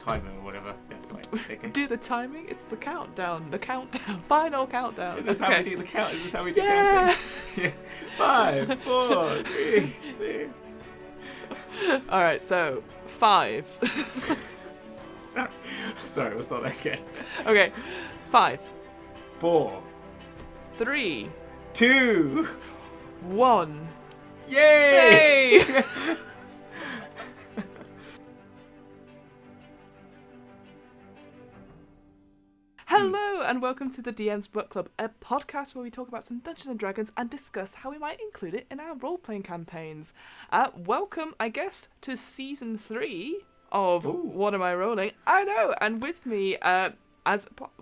timer or whatever. That's right. Okay. Do the timing? It's the countdown. Final countdown. Is this how we do the count? Is this how we do counting? Yeah. 5, 4, 3, 2. All right, so 5. Sorry, we'll start that again. Okay, 5, 4, 3, 2, 1. Yay! Yay! Hello and welcome to the DM's Book Club, a podcast where we talk about some Dungeons and Dragons and discuss how we might include it in our role-playing campaigns. Welcome, I guess, to season 3 of What Am I Rolling? I know, and with me,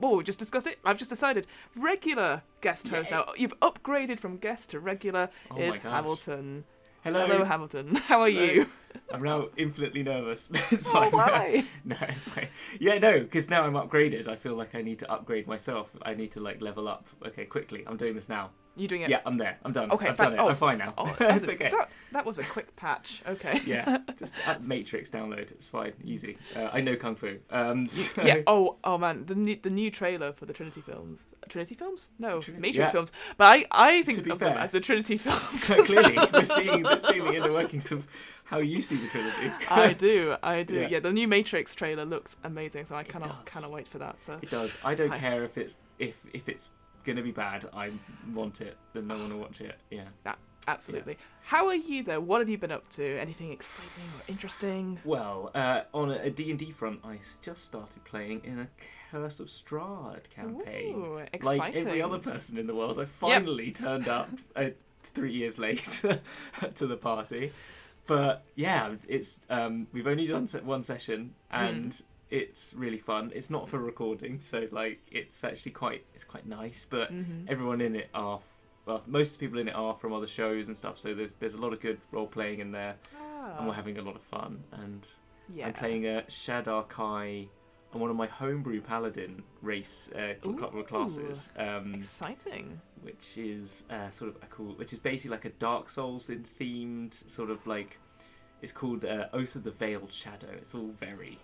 we just discussed it. I've just decided regular guest host now. You've upgraded from guest to regular. Is Hamilton. Hello, Hamilton. How are you? I'm now infinitely nervous. It's fine. Why? No, it's fine. Yeah, no, because now I'm upgraded. I feel like I need to upgrade myself. I need to level up. Okay, quickly. I'm doing this now. You doing it? Yeah, I'm there. I'm done. Okay, I've done it. I'm fine now. It's okay. That was a quick patch. Okay. Yeah, just Matrix download. It's fine, easy. I know kung fu. So... Yeah. Oh man, the new trailer for the Trinity films. Trinity films? No, Matrix films. But I think of them as the Trinity films. Clearly, we're seeing the inner workings of how you see the trilogy. I do. Yeah, the new Matrix trailer looks amazing, so I cannot wait for that. So it does. I don't care if it's gonna be bad. I want it. Then no one will watch it. Yeah. Absolutely. Yeah. How are you though? What have you been up to? Anything exciting or interesting? Well, on a D&D front, I just started playing in a Curse of Strahd campaign. Ooh, exciting. Like every other person in the world, I finally turned up 3 years late to the party. But yeah, it's we've only done one session and it's really fun. It's not for recording, so it's actually quite nice. But everyone in it most of the people in it are from other shows and stuff. So there's a lot of good role playing in there, and we're having a lot of fun. And I'm playing a Shadar Kai on one of my homebrew paladin race classes. Exciting. Which is which is basically like a Dark Souls themed sort of it's called Oath of the Veiled Shadow. It's all very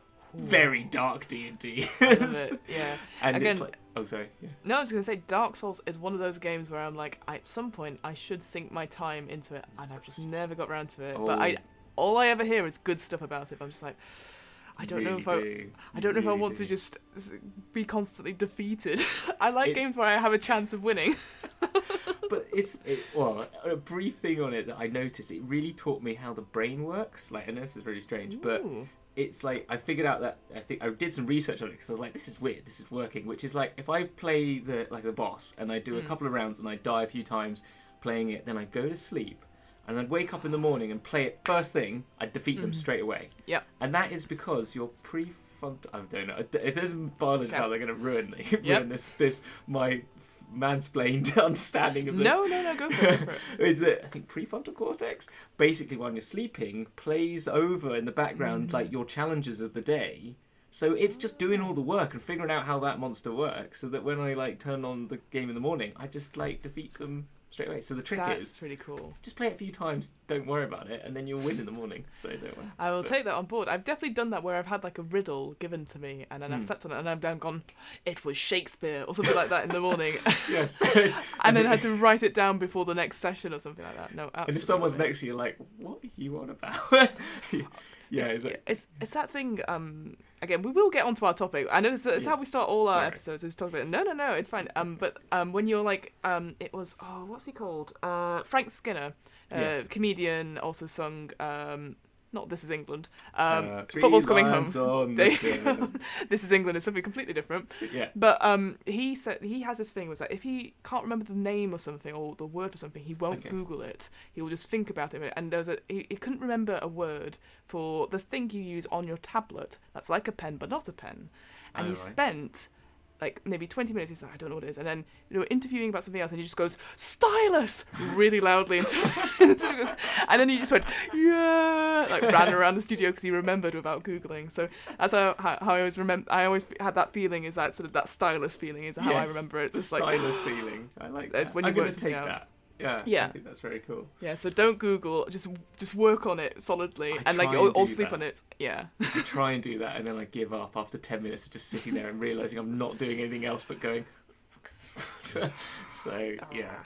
dark D&D. I love it. Yeah. And again, it's sorry. Yeah. No, I was going to say Dark Souls is one of those games where I'm at some point I should sink my time into it, and I've just never got around to it. Oh. But all I ever hear is good stuff about it. But I'm just I don't know if I want to just be constantly defeated. I like games where I have a chance of winning. But a brief thing on it that I noticed, it really taught me how the brain works. I know this is really strange, but it's I figured out that I think I did some research on it because I was like, this is weird, this is working. Which is if I play the boss and I do a couple of rounds and I die a few times playing it, then I go to sleep. And I'd wake up in the morning and play it first thing, I'd defeat them straight away. Yep. And that is because your prefrontal... I don't know. If there's biologists out there going to ruin this my mansplained understanding of this. No, go for it. Is that I think prefrontal cortex, basically when you're sleeping, plays over in the background your challenges of the day. So it's just doing all the work and figuring out how that monster works so that when I turn on the game in the morning, I just defeat them straight away. So the trick is pretty cool. Just play it a few times, don't worry about it, and then you'll win in the morning. So don't worry. I will take that on board. I've definitely done that where I've had a riddle given to me and then I've slept on it and I've then gone, it was Shakespeare or something like that in the morning. Yes. And then had to write it down before the next session or something like that. No, absolutely. And if someone's next to you, what are you on about? Yeah, it's that thing. Again, we will get onto our topic. I know it's how we start all our episodes. Is talk about it. No, it's fine. But when you're it was what's he called? Frank Skinner, comedian, also sung not This Is England. Football's Coming Home. This Is England is something completely different. Yeah. But he said he has this thing was that if he can't remember the name or something or the word or something, he won't Google it. He will just think about it. And he couldn't remember a word for the thing you use on your tablet. That's like a pen, but not a pen. And he spent maybe 20 minutes, he's like, I don't know what it is. And then, interviewing about something else, and he just goes, stylus! Really loudly into it. And then he just went, yeah! Ran around the studio because he remembered without Googling. So that's how I always remember, I always had that feeling, is that sort of that stylus feeling, is how I remember it. It's a stylus feeling. I like that. I'm going to take that. Yeah. I think that's very cool. Yeah, so don't Google, just work on it solidly, and like, try and or do sleep that. on it. Yeah. I try and do that, and then I give up after 10 minutes of just sitting there and realising I'm not doing anything else but going... So, yeah.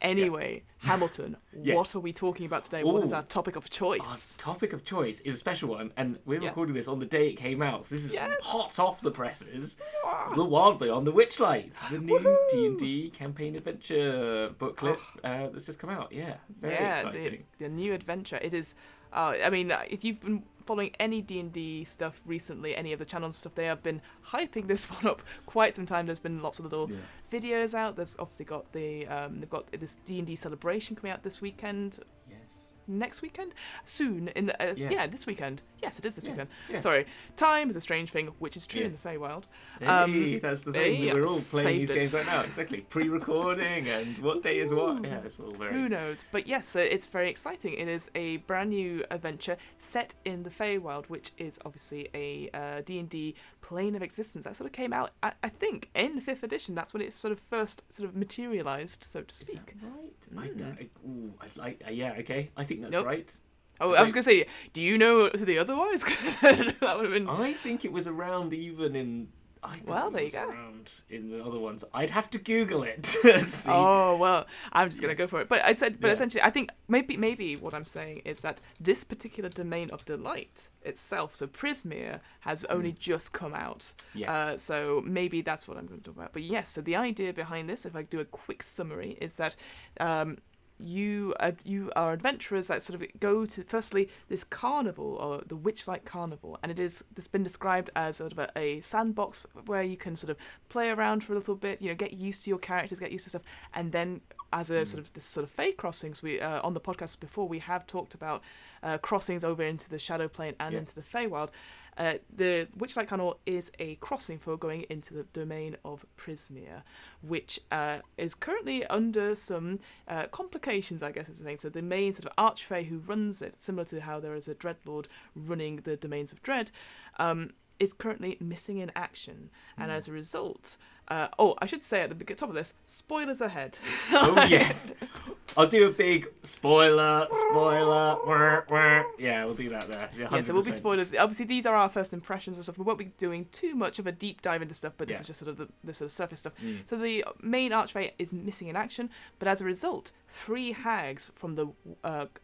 Anyway, Hamilton, Yes. what are we talking about today? What is Ooh. our topic of Our choice? topic of choice is a special one, and we're Yeah. recording this on the day it came out, so this is Yes. hot off the presses. Ah. The Wild Beyond The Witchlight, the new Woohoo. D&D campaign adventure booklet that's just come out. Yeah, very exciting. The new adventure. It is. I mean, if you've been following any D&D stuff recently, any of the channels stuff, they have been hyping this one up quite some time. There's been lots of little videos out. There's obviously got they've got this D&D celebration coming out this weekend. Yes. Next weekend? Soon in the this weekend. Yes, it is this weekend. Yeah. Sorry. Time is a strange thing, which is true in the Yes. Feywild. Hey, that's the thing. yeah, We're all playing these saved it. games right now. Exactly. Pre-recording and what day is what. Yeah, it's all very... Who knows? But yes, so it's very exciting. It is a brand new adventure set in the Feywild, which is obviously a D&D plane of existence. That sort of came out, I think, in 5th edition. That's when it sort of first sort of materialised, so to Is speak. that right? Yeah, okay. I think that's Nope. right. Oh, I was going to say, do you know the otherwise? That would have been... I think it was around even in... I thought Well, it there you was go. around in the other ones. I'd have to Google it and see. Oh well, I'm just gonna go for it. But Yeah. essentially, I think maybe what I'm saying is that this particular domain of delight itself, so Prismeer, has only just come out. Yes. So maybe that's what I'm going to talk about. But yes, so the idea behind this, if I do a quick summary, is that you are adventurers that sort of go to firstly this carnival, or the Witchlight Carnival, and it's been described as sort of a sandbox where you can sort of play around for a little bit, get used to your characters, get used to stuff, and then as a sort of this sort of Fey crossings, we on the podcast before we have talked about crossings over into the Shadow Plane and into the Feywild. The Witchlight Carnival is a crossing for going into the domain of Prismeer, which is currently under some complications, I guess is the thing. So the main sort of archfey who runs it, similar to how there is a dreadlord running the domains of dread, is currently missing in action, and as a result, I should say at the top of this, spoilers ahead. Oh yes, I'll do a big spoiler. Yeah, we'll do that there. Yeah, 100%. Yeah, so we'll be spoilers. Obviously, these are our first impressions and stuff. We won't be doing too much of a deep dive into stuff, but this is just sort of the sort of surface stuff. So the main archfey is missing in action, but as a result, 3 hags from the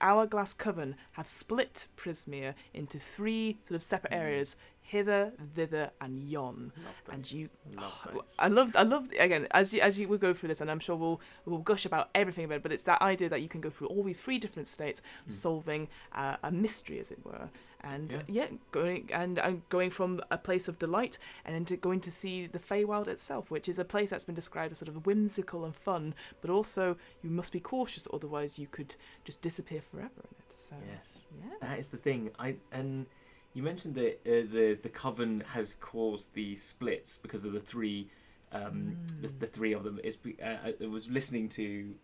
Hourglass Coven have split Prismeer into 3 sort of separate areas: hither, thither, and yon. And you, I love again as you will go through this, and I'm sure we'll gush about everything about it. But it's that idea that you can go through all these 3 different states, solving a mystery, as it were, and going from a place of delight and into going to see the Feywild itself, which is a place that's been described as sort of whimsical and fun, but also you must be cautious, otherwise you could just disappear forever in it. So yes, that is the thing. You mentioned that the coven has caused these splits because of the 3, the 3 of them. I was listening to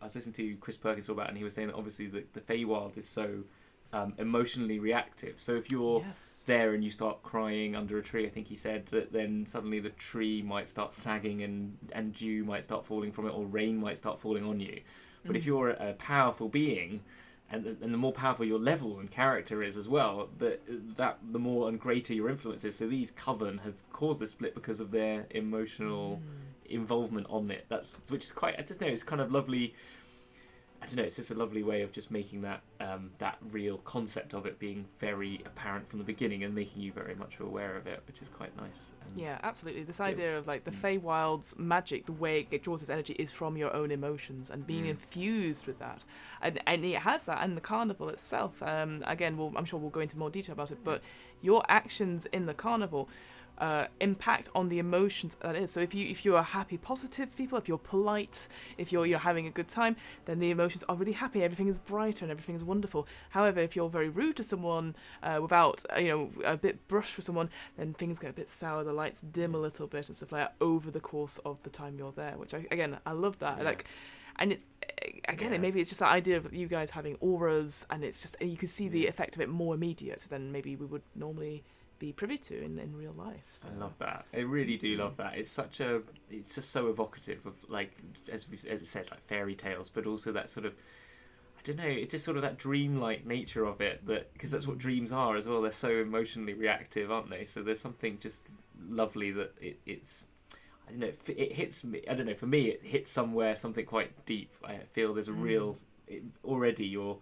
Chris Perkins talk about, and he was saying that obviously the Feywild is so emotionally reactive. So if you're there and you start crying under a tree, I think he said that then suddenly the tree might start sagging and dew might start falling from it, or rain might start falling on you. But if you're a powerful being, and the more powerful your level and character is as well, that the more and greater your influence is. So these coven have caused this split because of their emotional involvement on it. Which is quite, I just know, it's kind of lovely. I don't know, it's just a lovely way of just making that that real concept of it being very apparent from the beginning and making you very much aware of it, which is quite nice. And yeah, absolutely. This idea of like the Feywild's magic, the way it draws its energy is from your own emotions and being infused with that. And it has that, and the carnival itself. Again, I'm sure we'll go into more detail about it, but your actions in the carnival impact on the emotions that is. So if you are happy, positive people, if you're polite, if you're having a good time, then the emotions are really happy. Everything is brighter and everything is wonderful. However, if you're very rude to someone, without a bit brush for someone, then things get a bit sour. The lights dim a little bit and stuff like that over the course of the time you're there. Which I love that. Yeah. And it's maybe it's just that idea of you guys having auras, and it's just you can see the effect of it more immediate than maybe we would normally be privy to in real life. So. I love that. I really do love that. It's just so evocative of, like, as it says, like fairy tales, but also that sort of, I don't know, it's just sort of that dreamlike nature of it, because that's what dreams are as well. They're so emotionally reactive, aren't they? So there's something just lovely that it's, I don't know, it hits me. I don't know, for me, it hits something quite deep. I feel there's a real, already you're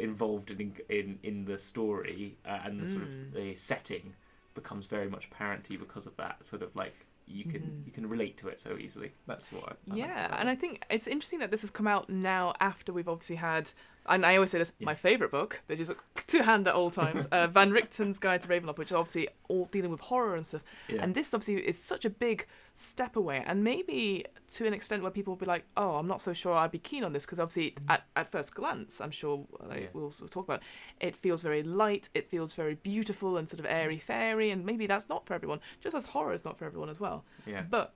involved in the story, and the sort of the setting becomes very much apparent to you because of that. Sort of like you can relate to it so easily. That's what I like about and it. I think it's interesting that this has come out now after we've obviously had, and I always say this, my favourite book, that is to hand at all times, Van Richten's Guide to Ravenloft, which is obviously all dealing with horror and stuff. Yeah. And this obviously is such a big step away, and maybe to an extent where people will be like, oh, I'm not so sure I'd be keen on this, because obviously at first glance, I'm sure we'll also talk about it, feels very light, it feels very beautiful and sort of airy-fairy, and maybe that's not for everyone, just as horror is not for everyone as well. Yeah. But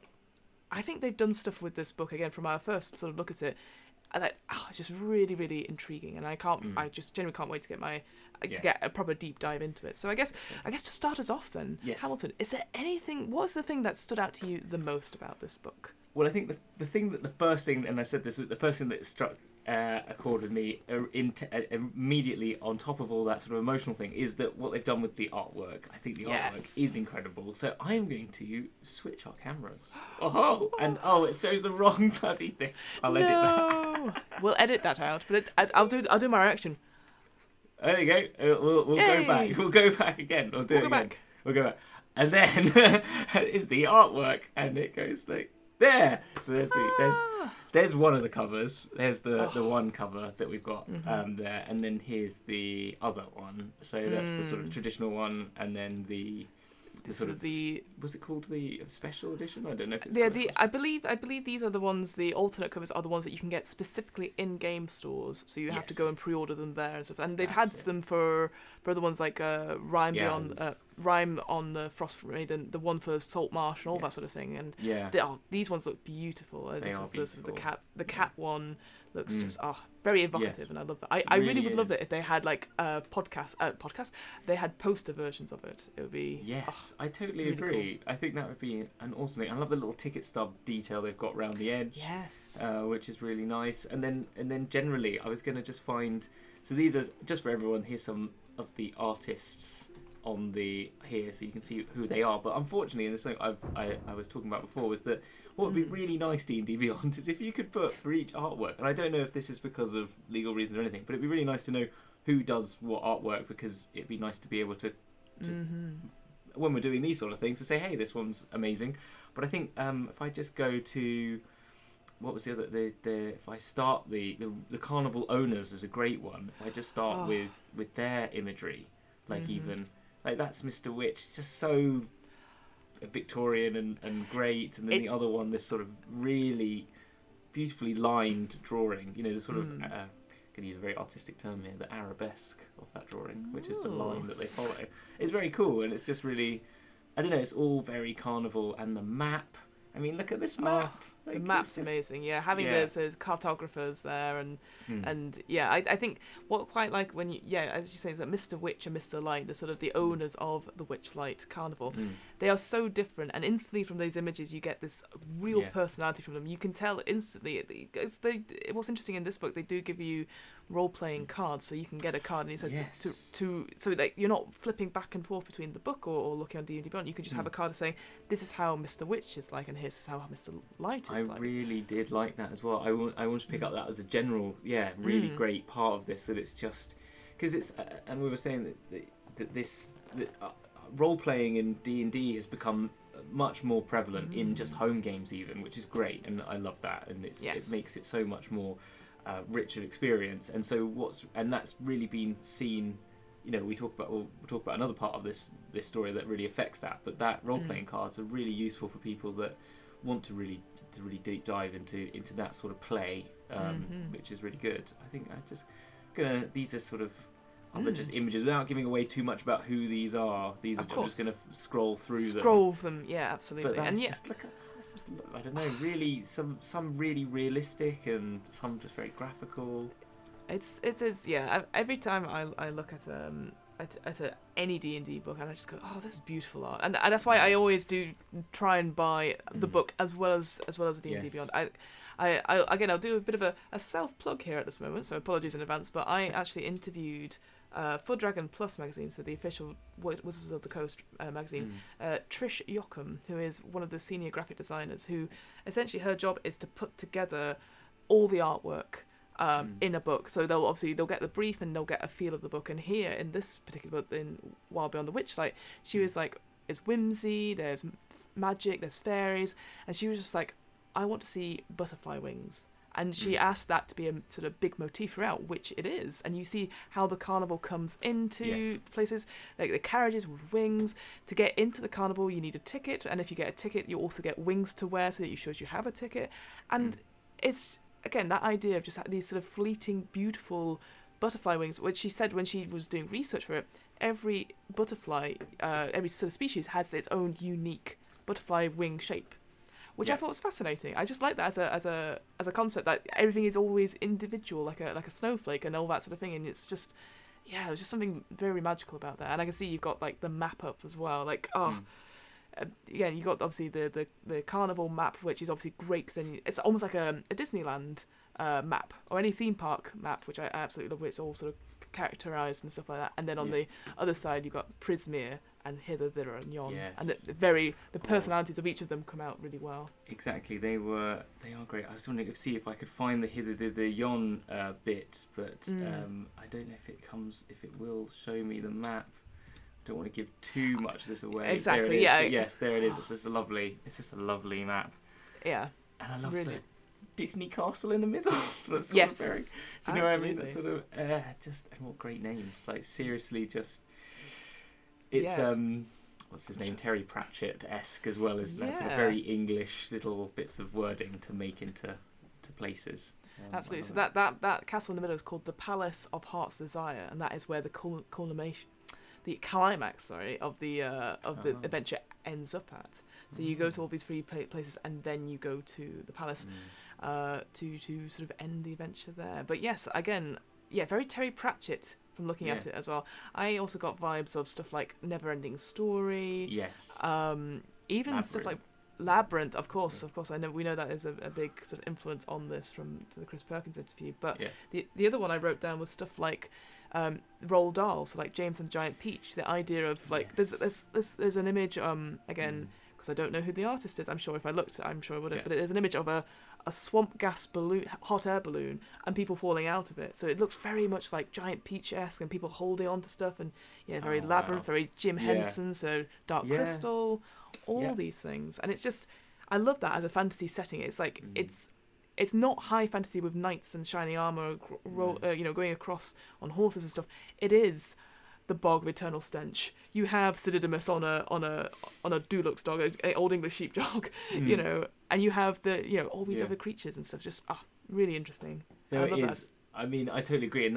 I think they've done stuff with this book, again, from our first sort of look at it, that it's just really, really intriguing, and I just genuinely can't wait to get a proper deep dive into it. So I guess to start us off then, Hamilton, is there anything? What's the thing that stood out to you the most about this book? Well, I think the first thing, and I said this, the first thing that struck a chord with me immediately on top of all that sort of emotional thing is that what they've done with the artwork. I think the artwork is incredible. So I am going to switch our cameras. And it shows the wrong bloody thing. I'll edit that. We'll edit that out, but I'll do my reaction. There you go. We'll go back. We'll go back again. We'll go back. And then is the artwork, and it goes like there. So there's one of the covers. There's the one cover that we've got there, and then here's the other one. So that's the sort of traditional one, and then the sort of was it called the special edition? I don't know if it's I believe these are the ones. The alternate covers are the ones that you can get specifically in game stores, so you have to go and pre-order them there and stuff. And they've had them for other ones like Rime on the Frost Maiden, the one for Salt Marsh and all that sort of thing. And these ones look beautiful. They are beautiful. The cat one looks just very evocative, and I love that. I really would love it if they had like a podcast. They had poster versions of it. It would be I totally really agree. Cool. I think that would be an awesome thing. I love the little ticket stub detail they've got around the edge, which is really nice. And then generally, I was going to just find. So these are just for everyone. Here's some of the artists on here, so you can see who they are. But unfortunately, and this thing I was talking about before was that what would be really nice, D&D Beyond, is if you could put for each artwork, and I don't know if this is because of legal reasons or anything, but it'd be really nice to know who does what artwork, because it'd be nice to be able to when we're doing these sort of things, to say, hey, this one's amazing. But I think if I just go to what was the other? If I start the carnival owners is a great one. If I just start with their imagery, like even like that's Mr. Witch. It's just so Victorian and great. And then the other one, this sort of really beautifully lined drawing. You know, the sort of I'm going to use a very artistic term here, the arabesque of that drawing, which is the line that they follow. It's very cool, and it's just really, I don't know, it's all very carnival. And the map. I mean, look at this map. The map's amazing, having those cartographers there, and I think what quite like when as you say, is that Mr. Witch and Mr. Light, the sort of the owners of the Witchlight Carnival, they are so different, and instantly from those images you get this real personality from them. You can tell instantly. What's interesting in this book, they do give you role-playing cards, so you can get a card and he says so like you're not flipping back and forth between the book or looking on D&D Beyond. You can just have a card saying, this is how Mr. Witch is like, and here's how Mr. Light is like. I really did like that as well. I want to pick up that as a general really great part of this, that it's just because it's and we were saying that role-playing in D&D has become much more prevalent in just home games even, which is great, and I love that, and it makes it so much more richer experience. And so that's really been seen. You know, we'll talk about another part of this story that really affects that. But that role-playing cards are really useful for people that want to really deep dive into that sort of play, which is really good. I think these are sort of other just images without giving away too much about who these are. I'm just going to scroll through them. Yeah, absolutely. But that's just I don't know, really some really realistic and some just very graphical. It is every time I look at at any D&D book, and I just go, oh, this is beautiful art, and that's why I always do try and buy the book as well as D&D Beyond. I again, I'll do a bit of a self plug here at this moment, so apologies in advance. But I actually interviewed for Dragon Plus magazine, so the official Wizards of the Coast magazine, Trish Yockham, who is one of the senior graphic designers, who essentially her job is to put together all the artwork in a book. So they'll get the brief and they'll get a feel of the book. And here in this particular book, in Wild Beyond the Witchlight, she was like, "It's whimsy, there's magic, there's fairies," and she was just like, "I want to see butterfly wings." And she asked that to be a sort of big motif throughout, which it is. And you see how the carnival comes into places, like the carriages with wings. To get into the carnival, you need a ticket. And if you get a ticket, you also get wings to wear so that it shows you have a ticket. And it's, again, that idea of just these sort of fleeting, beautiful butterfly wings, which she said when she was doing research for it, every butterfly, every sort of species has its own unique butterfly wing shape. Which I thought was fascinating. I just like that as a concept, that everything is always individual, like a snowflake and all that sort of thing. And it's just, there's just something very magical about that. And I can see you've got like the map up as well. Like again, you got obviously the carnival map, which is obviously great because then it's almost like a Disneyland map or any theme park map, which I absolutely love. Where it's all sort of characterized and stuff like that. And then on the other side, you've got Prismeer and hither, thither, and yon, and the personalities of each of them come out really well. Exactly, they are great. I was wondering if I could find the hither, thither, yon bit, but I don't know if it will show me the map. I don't want to give too much of this away. Exactly, there it is. Yes, there it is. It's just a lovely map. Yeah, and I love the Disney castle in the middle. That's sort of very. Do you know what I mean? That's sort of just, and what great names! Like seriously, just. It's what's his name, Terry Pratchett-esque as well as that sort of very English little bits of wording to make into places. Absolutely. So that castle in the middle is called the Palace of Heart's Desire, and that is where the climax of the adventure ends up at. So you go to all these three places, and then you go to the palace to sort of end the adventure there. But yes, again, very Terry Pratchett. From looking at it as well, I also got vibes of stuff like Neverending Story. Yes. Even Labyrinth. Stuff like Labyrinth, of course. I know we know that is a big sort of influence on this from the Chris Perkins interview. But the other one I wrote down was stuff like Roald Dahl, so like James and the Giant Peach. The idea of like there's an image again because I don't know who the artist is. I'm sure if I looked, I'm sure I would have. But there's an image of a swamp gas balloon, hot air balloon, and people falling out of it. So it looks very much like Giant Peach-esque, and people holding on to stuff, and very Labyrinth, very Jim Henson, so Dark Crystal, all these things. And it's just, I love that as a fantasy setting. It's like it's not high fantasy with knights and shining armor, going across on horses and stuff. It is the bog of eternal stench. You have Siddimus on a Dulux dog, an old English sheepdog, and you have all these other creatures and stuff. Just really interesting. No, it is. I mean, I totally agree, and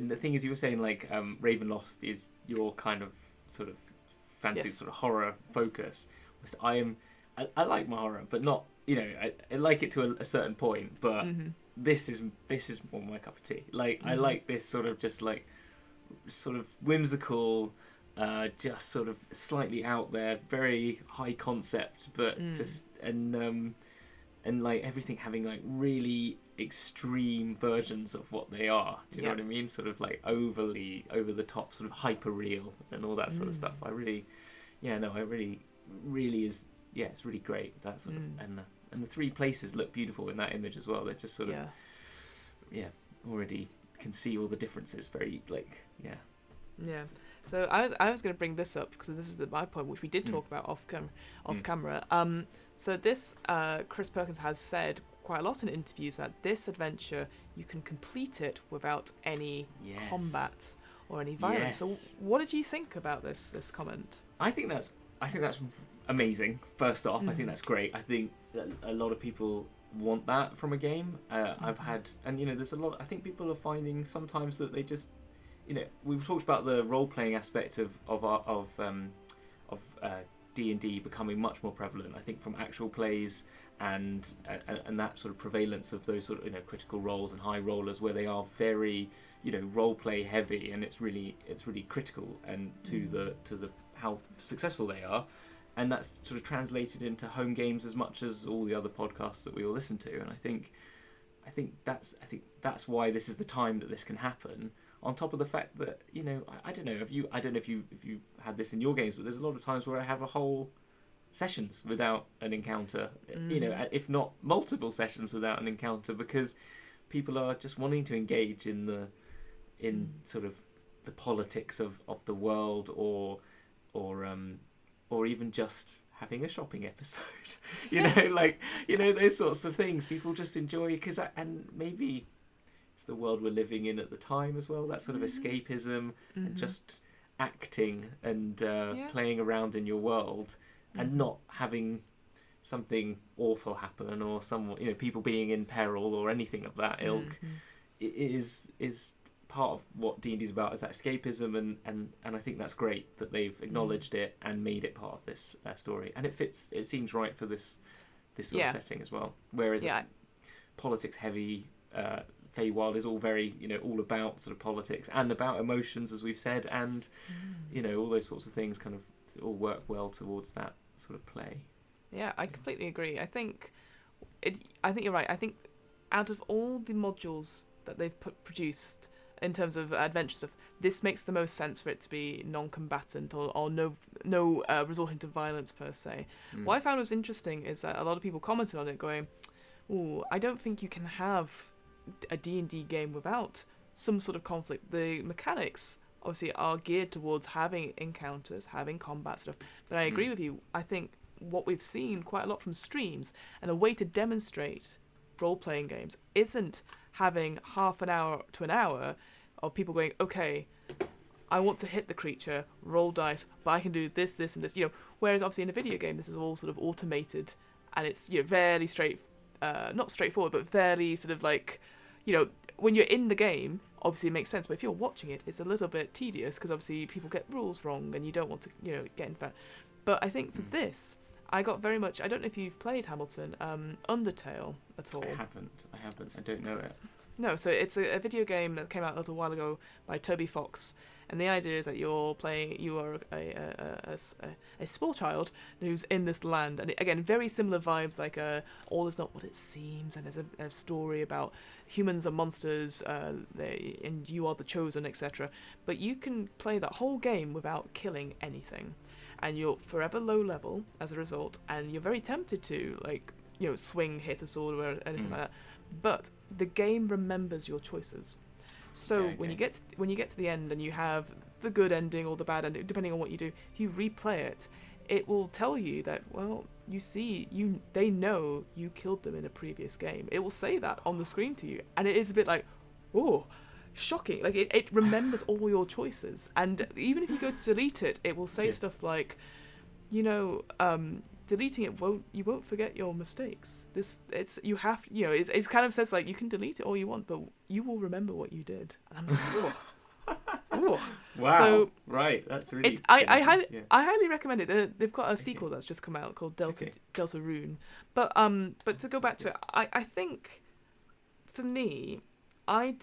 the thing is, you were saying like Ravenloft is your kind of sort of fancy sort of horror focus. I like my horror, but not I like it to a certain point, but this is more my cup of tea. Like I like this sort of just like sort of whimsical, just sort of slightly out there, very high concept, but just and like everything having like really extreme versions of what they are. Do you know what I mean? Sort of like overly over the top, sort of hyper real and all that sort of stuff. I really is. Yeah, it's really great. That sort of and the three places look beautiful in that image as well. They're just sort of already can see all the differences. Very like So I was going to bring this up because this is my point, which we did talk about off camera. So this Chris Perkins has said quite a lot in interviews that this adventure you can complete it without any combat or any violence. So what did you think about this comment? I think that's amazing. First off, I think that's great. I think a lot of people want that from a game. I've had, and there's a lot. I think people are finding sometimes that they just, D&D becoming much more prevalent. I think from actual plays and that sort of prevalence of those sort of critical roles and high rollers where they are very role play heavy, and it's really critical and to the how successful they are, and that's sort of translated into home games as much as all the other podcasts that we all listen to. And I think that's why this is the time that this can happen. On top of the fact that I don't know if you had this in your games, but there's a lot of times where I have a whole sessions without an encounter, if not multiple sessions without an encounter, because people are just wanting to engage in sort of the politics of the world, or even just having a shopping episode, those sorts of things. People just enjoy and maybe it's the world we're living in at the time as well. That sort of escapism and just acting and playing around in your world and not having something awful happen or people being in peril or anything of that ilk is part of what D&D's about, is that escapism, and I think that's great that they've acknowledged it and made it part of this story, and it seems right for this sort of setting as well. Whereas politics heavy Feywild is all very all about sort of politics and about emotions, as we've said, and all those sorts of things kind of all work well towards that sort of play. Yeah, I completely agree. I think you're right. I think out of all the modules that they've produced in terms of adventure stuff, this makes the most sense for it to be non-combatant or no resorting to violence per se. What I found was interesting is that a lot of people commented on it going, "Ooh, I don't think you can have a D&D game without some sort of conflict." The mechanics obviously are geared towards having encounters, having combat stuff, but I agree with you. I think what we've seen quite a lot from streams, and a way to demonstrate role-playing games isn't having half an hour to an hour of people going, okay, I want to hit the creature, roll dice, but I can do this, this, and this. Whereas obviously in a video game, this is all sort of automated, and it's fairly not straightforward, but fairly sort of like, when you're in the game, obviously it makes sense. But if you're watching it, it's a little bit tedious because obviously people get rules wrong, and you don't want to, get in fact. But I think for this, I got very much. I don't know if you've played Hamilton, Undertale at all. I haven't. I don't know it. No, so it's a video game that came out a little while ago by Toby Fox, and the idea is that you are a small child who's in this land, and again, very similar vibes, like all is not what it seems, and there's a story about humans are monsters, and you are the chosen, etc. But you can play that whole game without killing anything, and you're forever low level as a result, and you're very tempted to swing, hit a sword or anything like that. But the game remembers your choices. So when you get to the end and you have the good ending or the bad ending, depending on what you do, if you replay it, it will tell you that, well, they know you killed them in a previous game. It will say that on the screen to you, and it is a bit like, oh, shocking. Like it remembers all your choices, and even if you go to delete it, it will say stuff like, deleting it you won't forget your mistakes. It kind of says like you can delete it all you want, but you will remember what you did. And I'm just like, oh. Wow. So, right, that's really. I highly recommend it. They've got a sequel that's just come out called Delta Rune. But to go back to it, I think for me, I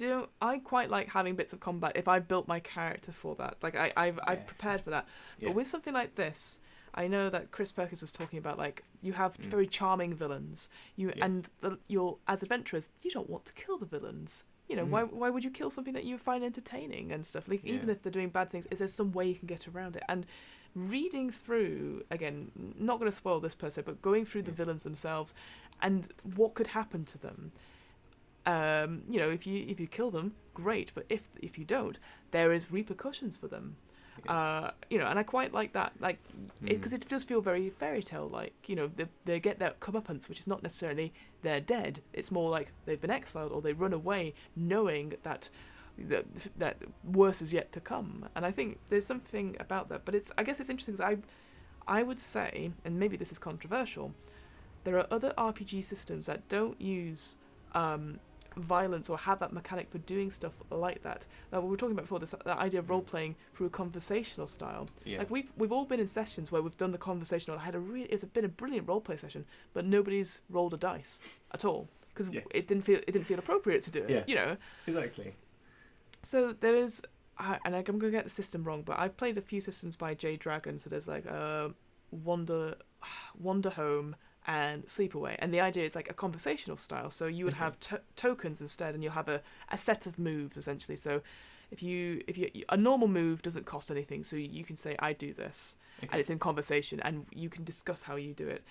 quite like having bits of combat if I built my character for that. Like I've prepared for that. Yeah. But with something like this, I know that Chris Perkins was talking about, like, you have very charming villains. You're as adventurers, you don't want to kill the villains. Why would you kill something that you find entertaining and stuff? Like, even if they're doing bad things, is there some way you can get around it? And reading through, again, not going to spoil this per se, but going through the villains themselves and what could happen to them. If you kill them, great. But if you don't, there is repercussions for them. And I quite like that, like, because it does feel very fairy tale like. They get their comeuppance, which is not necessarily they're dead. It's more like they've been exiled or they run away, knowing that worse is yet to come. And I think there's something about that. But I guess it's interesting because I would say, and maybe this is controversial, there are other RPG systems that don't use violence or have that mechanic for doing stuff like that. Now, we were talking about before, that idea of role playing through a conversational style. Yeah. Like we've all been in sessions where we've done the conversational. It's been a brilliant role play session, but nobody's rolled a dice at all because it didn't feel appropriate to do it. Yeah. You know. Exactly. So there is, and I'm going to get the system wrong, but I've played a few systems by J Dragon. So there's like Wander Home and Sleepaway, and the idea is like a conversational style. So you would have tokens instead, and you'll have a set of moves essentially. So if you a normal move doesn't cost anything, so you can say I do this, and it's in conversation, and you can discuss how you do it.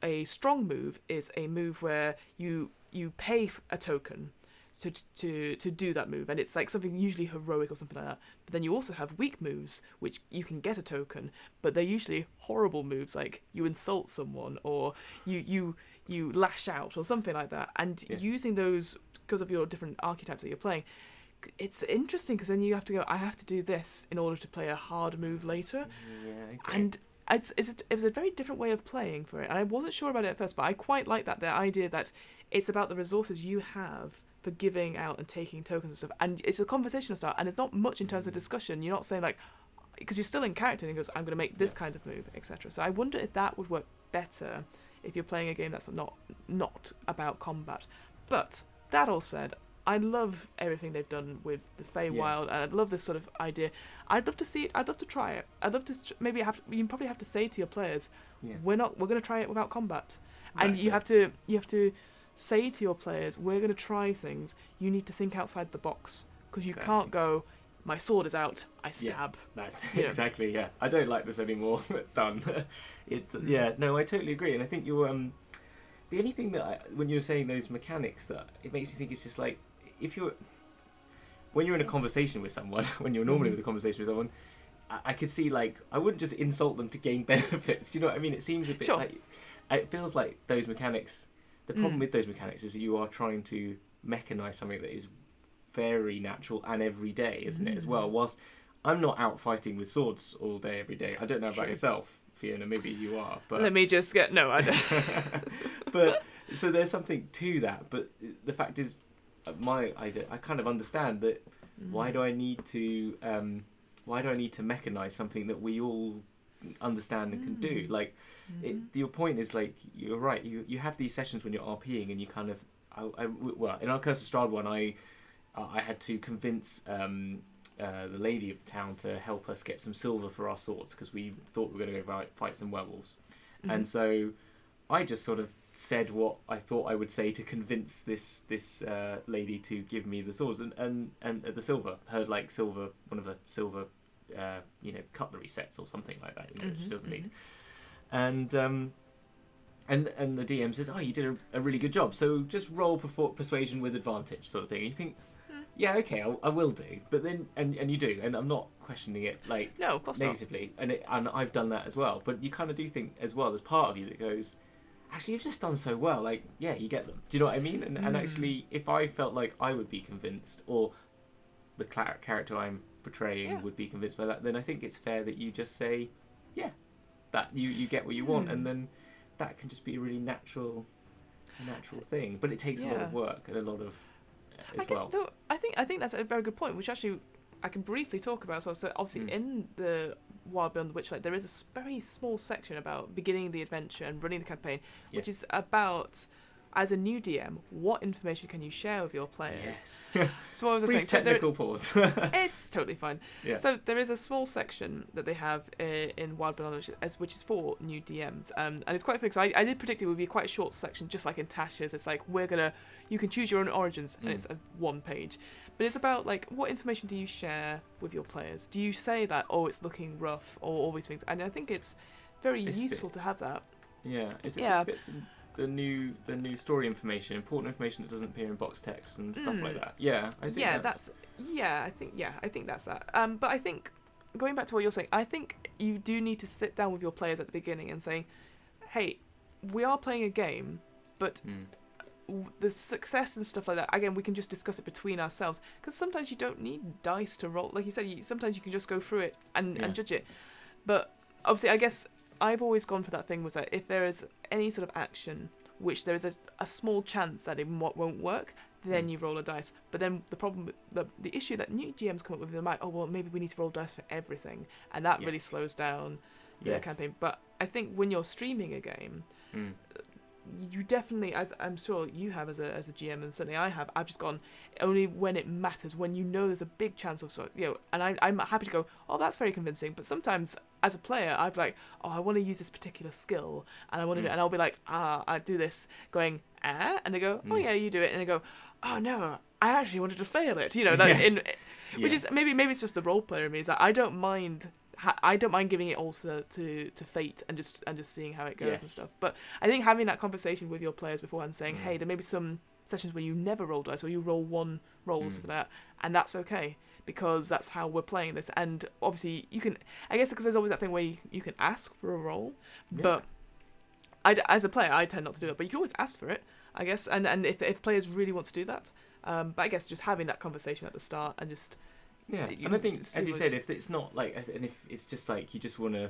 A strong move is a move where you pay a token to do that move, and it's like something usually heroic or something like that. But then you also have weak moves, which you can get a token, but they're usually horrible moves, like you insult someone or you lash out or something like that. And using those because of your different archetypes that you're playing, it's interesting because then you have to go, I have to do this in order to play a hard move later. And it was a very different way of playing for it, and I wasn't sure about it at first, but I quite like that, the idea that it's about the resources you have for giving out and taking tokens and stuff, and it's a conversational style, and it's not much in terms of discussion. You're not saying like, because you're still in character, and he goes, I'm going to make this kind of move, etc. So I wonder if that would work better if you're playing a game that's not about combat. But that all said, I love everything they've done with the Feywild, and I love this sort of idea. I'd love to see it. I'd love to try it. I'd love to you probably have to say to your players, we're going to try it without combat, and you have to say to your players, we're going to try things. You need to think outside the box, because you can't go, my sword is out, I stab. That's exactly. Yeah, I don't like this anymore. Done. It's no, I totally agree, and I think you the only thing that when you were saying those mechanics, that it makes you think, it's just like, when you're in a conversation with someone, when you're normally with a conversation with someone, I could see, like, I wouldn't just insult them to gain benefits. Do you know what I mean? It seems a bit like, it feels like those mechanics. The problem with those mechanics is that you are trying to mechanize something that is very natural and everyday, isn't it, as well? Whilst I'm not out fighting with swords all day, every day. I don't know about yourself, Fiona, maybe you are. But let me just get... No, I don't. But, so there's something to that. But the fact is, I kind of understand that why do I need to mechanize something that we all understand and can do? Like, your point is, like, you're right, you have these sessions when you're RPing, and you kind of well, in our Curse of Strahd one, I had to convince the lady of the town to help us get some silver for our swords, because we thought we were going to go fight some werewolves. And so I just sort of said what I thought I would say to convince this lady to give me the swords and the silver, her like silver, one of the silver cutlery sets or something like that, she doesn't need. And the DM says, oh, you did a really good job, so just roll persuasion with advantage, sort of thing. And you think, yeah, okay, I will do. But then, and you do, and I'm not questioning it, like, no, of course negatively, not. And I've done that as well. But you kind of do think as well, there's part of you that goes, actually, you've just done so well, like, yeah, you get them. Do you know what I mean? And actually, if I felt like I would be convinced, or the character I'm portraying would be convinced by that, then I think it's fair that you just say, yeah, that you get what you want, and then that can just be a really natural thing. But it takes a lot of work and a lot of I think that's a very good point, which actually I can briefly talk about as well. So obviously in the Wild Beyond The Witchlight, there is a very small section about beginning the adventure and running the campaign, which is about, as a new DM, what information can you share with your players? Yes. So what was I saying? Technical pause. It's totally fine. Yeah. So there is a small section that they have in Wild Beyond, which is for new DMs, and it's quite funny because I did predict it would be quite a short section, just like in Tasha's. It's like, you can choose your own origins, and it's a 1 page. But it's about, like, what information do you share with your players? Do you say that, it's looking rough, or all these things? And I think it's very useful to have that. Yeah. It's a bit the new story information, important information that doesn't appear in box text and stuff like that. Yeah, I think I think that's that. But I think, going back to what you're saying, I think you do need to sit down with your players at the beginning and say, hey, we are playing a game, but the success and stuff like that, again, we can just discuss it between ourselves, because sometimes you don't need dice to roll. Like you said, sometimes you can just go through it and judge it. But obviously, I guess I've always gone for that thing, was that if there is any sort of action which there is a small chance that it won't work, then you roll a dice. But then the problem, the issue that new GMs come up with, they're like, oh, well, maybe we need to roll dice for everything. And that really slows down the campaign. But I think when you're streaming a game, you definitely, as I'm sure you have as a GM, and certainly I have, I've just gone only when it matters, when you know there's a big chance of, and I'm happy to go, oh, that's very convincing. But sometimes as a player, I'd be like, oh, I want to use this particular skill, and I want to do it, and I'll be like, I do this, going, and they go, oh yeah, you do it, and they go, oh no, I actually wanted to fail it, which is maybe it's just the role player in me, is that I don't mind giving it all to fate and just seeing how it goes and stuff. But I think having that conversation with your players beforehand, saying, hey, there may be some sessions where you never roll dice, or you roll one roll for that, and that's okay, because that's how we're playing this. And obviously you can, I guess, because there's always that thing where you can ask for a roll, but as a player I tend not to do that, but you can always ask for it, I guess, and if players really want to do that, but I guess just having that conversation at the start and just and I think, as you said, if it's not like, and if it's just like you just want to,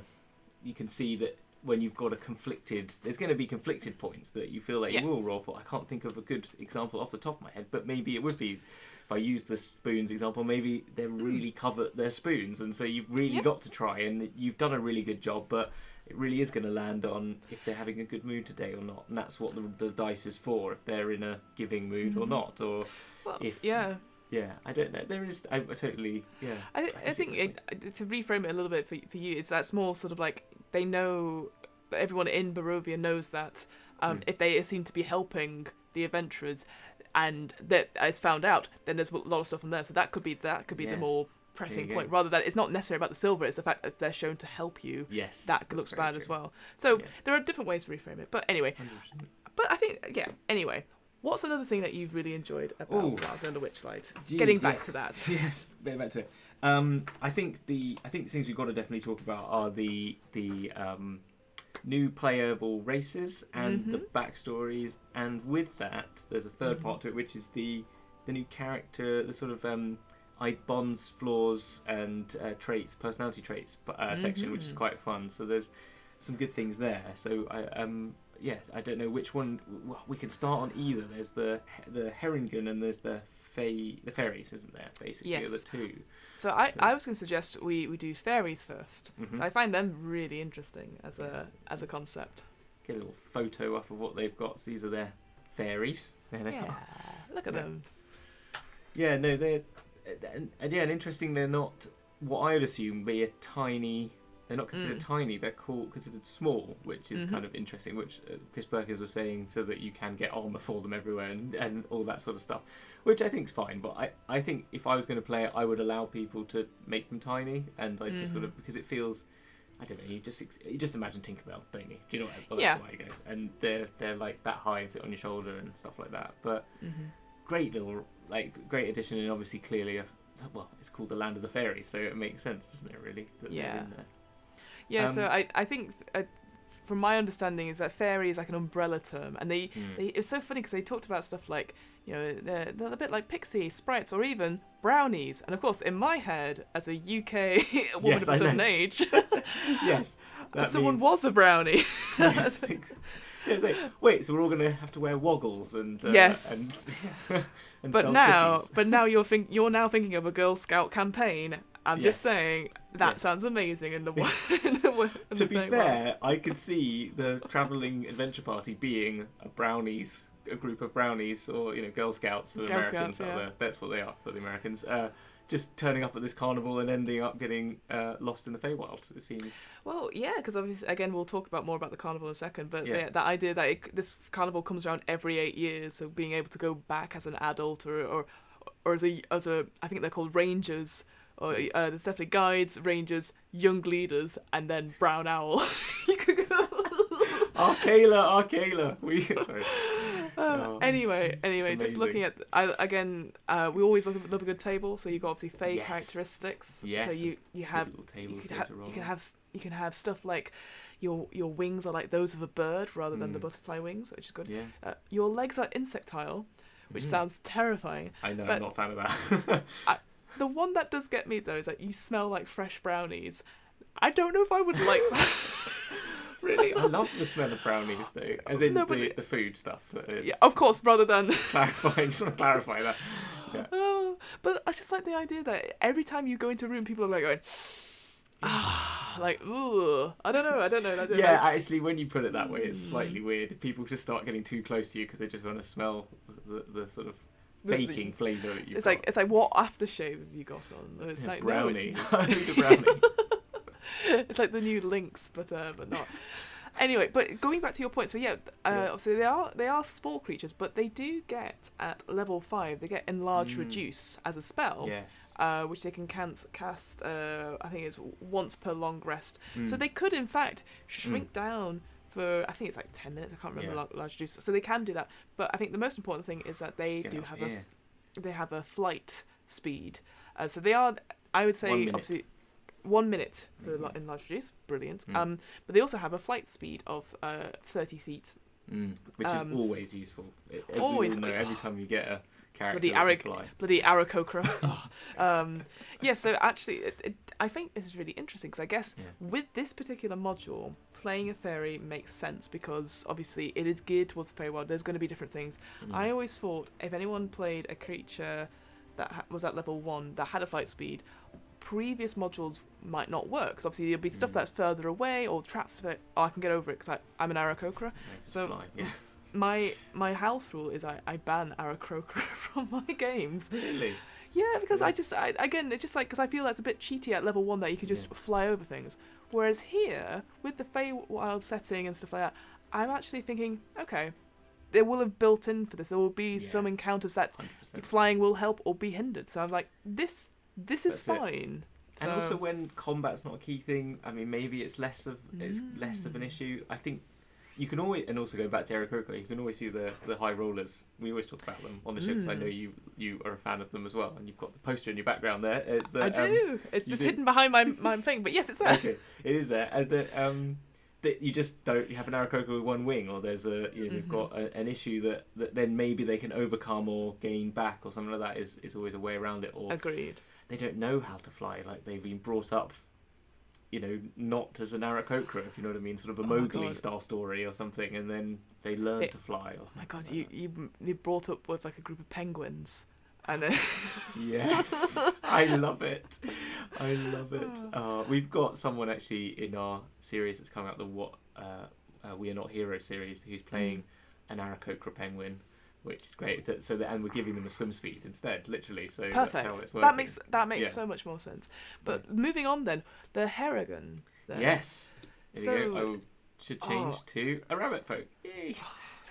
you can see that when you've got there's going to be conflicted points that you feel like you will roll for. I can't think of a good example off the top of my head, but maybe it would be, if I use the spoons example, maybe they're really covered, they're spoons, and so you've really got to try, and you've done a really good job, but it really is going to land on if they're having a good mood today or not, and that's what the dice is for, if they're in a giving mood or not, or I don't know. There is. I totally. Yeah. I think to reframe it a little bit for you, it's that small sort of like, they know, everyone in Barovia knows that if they seem to be helping the adventurers, and that is found out, then there's a lot of stuff on there. So that could be the more pressing point, rather than it's not necessarily about the silver. It's the fact that they're shown to help you. Yes. That looks bad as well. So there are different ways to reframe it. But anyway, 100%. But I think Anyway. What's another thing that you've really enjoyed about Wild Beyond The Witchlight? Getting back to that. Yes, getting back to it. I think the things we've got to definitely talk about are the new playable races and the backstories, and with that, there's a third part to it, which is the new character, the sort of bonds, flaws, and traits, personality traits section, which is quite fun. So there's some good things there. So I don't know which one. We can start on either. There's the Herringen and there's the fairies, isn't there? Basically, yes. Are the two. So I was going to suggest we do fairies first. So I find them really interesting as a concept. Get a little photo up of what they've got. So these are their fairies. There they are. Look at them. Yeah, no, they're and interesting. They're not what I would assume be a tiny. They're not considered tiny, they're considered small, which is kind of interesting, which Chris Perkins was saying, so that you can get armour for them everywhere and all that sort of stuff, which I think's fine. But I think if I was going to play it, I would allow people to make them tiny, and I just sort of, because it feels, I don't know, you just imagine Tinkerbell, don't you? Do you know what that's why I go? And they're like that high and sit on your shoulder and stuff like that. But great great addition, and obviously clearly, it's called the Land of the Fairies, so it makes sense, doesn't it, really, that they're in there. Yeah, so I think, from my understanding, is that fairy is like an umbrella term, and they it's so funny because they talked about stuff like, they're a bit like pixies, sprites, or even brownies. And of course, in my head, as a UK woman of a certain age, yes, someone was a brownie. It's like, wait, so we're all going to have to wear woggles and yes, and but cookies. now you're now thinking of a Girl Scout campaign. I'm just saying that sounds amazing in the To be fair, I could see the travelling adventure party being a group of brownies, or Girl Scouts for the Americans out there. That's what they are for the Americans. Just turning up at this carnival and ending up getting lost in the Feywild, it seems. Well, yeah, because obviously, again, we'll talk about more about the carnival in a second, but that idea that this carnival comes around every 8 years, so being able to go back as an adult or as a I think they're called rangers. Or there's definitely guides, rangers, young leaders, and then brown owl. You could go. Arcala. Sorry. Anyway, amazing. Just looking at we always love a good table. So you've got obviously Fey characteristics. Yes. So you can have stuff like your wings are like those of a bird rather than the butterfly wings, which is good. Yeah. Your legs are insectile, which sounds terrifying. I know. I'm not a fan of that. The one that does get me, though, is that you smell like fresh brownies. I don't know if I would like that. Really? I love the smell of brownies, though. As in No, but the food stuff. Yeah, of course, rather than... Clarify, just want to clarify that. Yeah. Oh, but I just like the idea that every time you go into a room, people are like going... like, ooh, I don't know. Yeah, actually, when you put it that way, it's slightly weird. If people just start getting too close to you because they just want to smell the sort of baking flavour that you've got. It's like, what aftershave have you got on? It's like brownie. No, The brownie. it's like the new Lynx, but not. Anyway, but going back to your point, so obviously they are small creatures, but they do get at level 5. They get enlarge reduce as a spell, yes, which they can cast. I think it's once per long rest. So they could in fact shrink down for, I think it's like 10 minutes. I can't remember large reduce. So they can do that. But I think the most important thing is that they do have a flight speed. So they are, I would say, obviously. 1 minute for enlarged reduce, brilliant. But they also have a flight speed of 30 feet. Which is always useful. As always, we all know, every time you get a character bloody Aarakocra. So actually, I think this is really interesting, because I guess with this particular module, playing a fairy makes sense, because obviously it is geared towards the Feywild. There's going to be different things. I always thought if anyone played a creature that was at level 1 that had a flight speed, previous modules might not work, because obviously there'll be stuff that's further away or traps that I can get over it because I'm an Aarakocra. So my house rule is I ban Aarakocra from my games. Really? Yeah, because again it's just like, because I feel that's a bit cheaty at level 1 that you can just fly over things. Whereas here with the Feywild setting and stuff like that, I'm actually thinking, okay, they will have built in for this. There will be some encounters that 100%. Flying will help or be hindered. So I'm like, this is fine. And also, when combat's not a key thing, I mean, maybe it's less of an issue. I think you can always, and also going back to Aarakocra, you can always see the high rollers. We always talk about them on the show, because I know you are a fan of them as well, and you've got the poster in your background there. It's, I do. It's just hidden behind my thing, but yes, it's there. Okay, it is there. And that you just don't. You have an Aarakocra with one wing, or there's you've got an issue that then maybe they can overcome or gain back, or something like that. Is always a way around it. Or agreed. They don't know how to fly. Like, they've been brought up, not as an Aarakocra, if you know what I mean, sort of a Mowgli style story or something, and then they learn to fly or something. Oh my god, you brought up with like a group of penguins. And yes, I love it. We've got someone actually in our series that's coming out, the We Are Not Heroes series, who's playing an Aarakocra penguin, which is great. And we're giving them a swim speed instead, literally. So perfect. That's how it's working. That makes so much more sense. But moving on then, the Harrigan. Yes. There you go. I should change to a rabbit folk. Yay.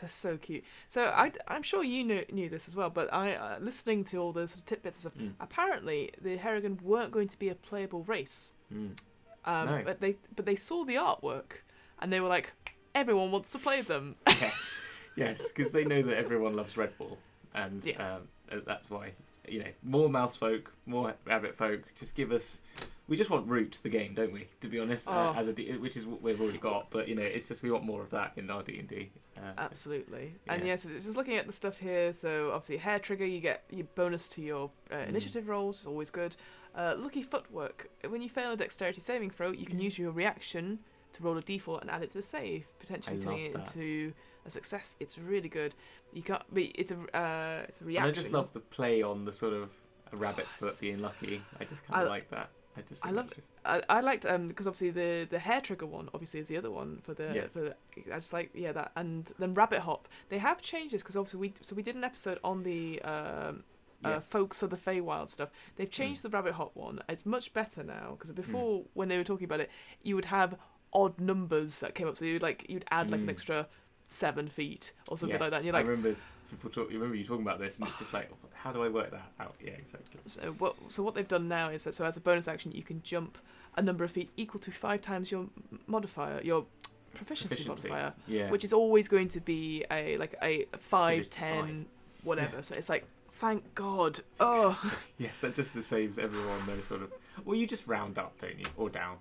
They're so cute. So I'm sure you knew this as well, but I listening to all those sort of tidbits and stuff. Apparently, the Harrigan weren't going to be a playable race. No. But they saw the artwork, and they were like, everyone wants to play them. Yes, because they know that everyone loves Red Bull, and that's why. More mouse folk, more rabbit folk. Just give us. We just want root the game, don't we? To be honest, which is what we've already got. But it's just we want more of that in our D&D. Absolutely. Yeah. And yes, just looking at the stuff here. So obviously, hair trigger, you get your bonus to your initiative rolls, which is always good. Lucky footwork. When you fail a dexterity saving throw, you can use your reaction to roll a d4 and add it to the save, potentially turning it into a success. It's really good. You can't. It's a reaction. And I just love the play on the sort of a rabbit's foot being lucky. I just kind of like that. I liked because obviously the hair trigger one obviously is the other one for the. Yes. I just like that, and then rabbit hop. They have changed this because obviously we did an episode on the folks of the Feywild stuff. They've changed the rabbit hop one. It's much better now, because before when they were talking about it, you would have odd numbers that came up, so you'd add like an extra 7 feet or something like that. And you're like, I remember you talking about this, and it's just like, how do I work that out? Yeah, exactly. So what they've done now is that, so as a bonus action, you can jump a number of feet equal to 5 times your modifier, your proficiency modifier, which is always going to be a 5, 10, whatever. So it's like, thank God. Oh. Yes, that just saves everyone. Those sort of. Well, you just round up, don't you, or down?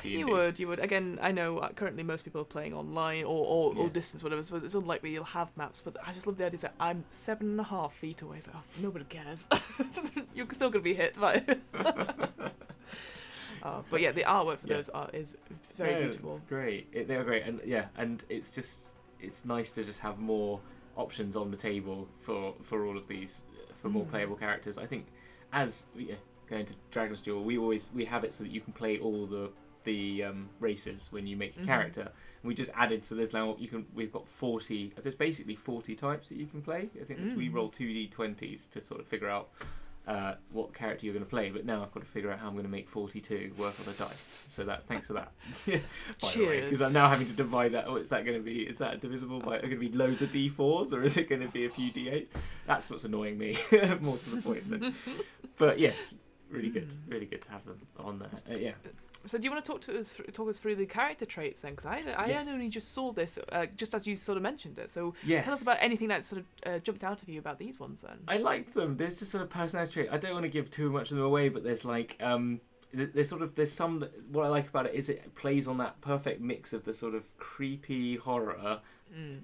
You would. Again, I know currently most people are playing online or distance, whatever, so it's unlikely you'll have maps, but I just love the idea that I'm 7.5 feet away, so nobody cares. You're still going to be hit by it. But yeah, the artwork for those is very beautiful. It's great. They are great, and it's nice to just have more options on the table for all of these, for more playable characters. I think as going to Dragon's Duel, we have it so that you can play all the races when you make your character. And we just added, so we've got 40. There's basically 40 types that you can play. I think we roll 2d20s to sort of figure out what character you're going to play, but now I've got to figure out how I'm going to make 42 work on the dice. So thanks for that. Cheers. Because I'm now having to divide that. Is that going to be? Is that divisible by? Are going to be loads of d4s, or is it going to be a few d8s? That's what's annoying me. More to the point. But yes, really good to have them on there. Yeah. So do you want to talk us through the character traits then? Because I only just saw this just as you sort of mentioned it. So tell us about anything that sort of jumped out of you about these ones then. I liked them. There's this sort of personality trait. I don't want to give too much of them away, but there's like there's some that, what I like about it is it plays on that perfect mix of the sort of creepy horror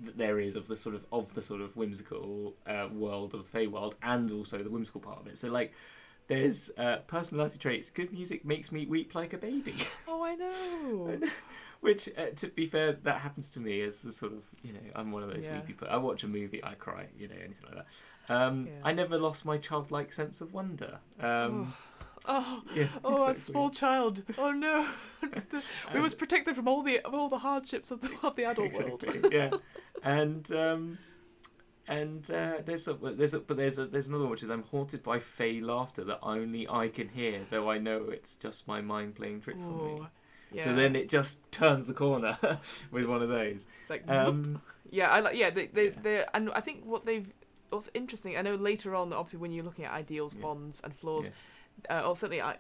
that there is of the sort of whimsical world of the Feywild, and also the whimsical part of it. So like, there's personality traits. Good music makes me weep like a baby. Oh, I know. Which, to be fair, that happens to me as a sort of, I'm one of those weepy people. I watch a movie, I cry, anything like that. I never lost my childlike sense of wonder. A small child. Oh no. We must protect them from all the hardships of the adult world. Yeah. And there's another one which is I'm haunted by fey laughter that only I can hear, though I know it's just my mind playing tricks on me. Yeah. So then it just turns the corner with one of those. It's like, and I think what's interesting, I know later on, obviously when you're looking at ideals, bonds and flaws, or certainly it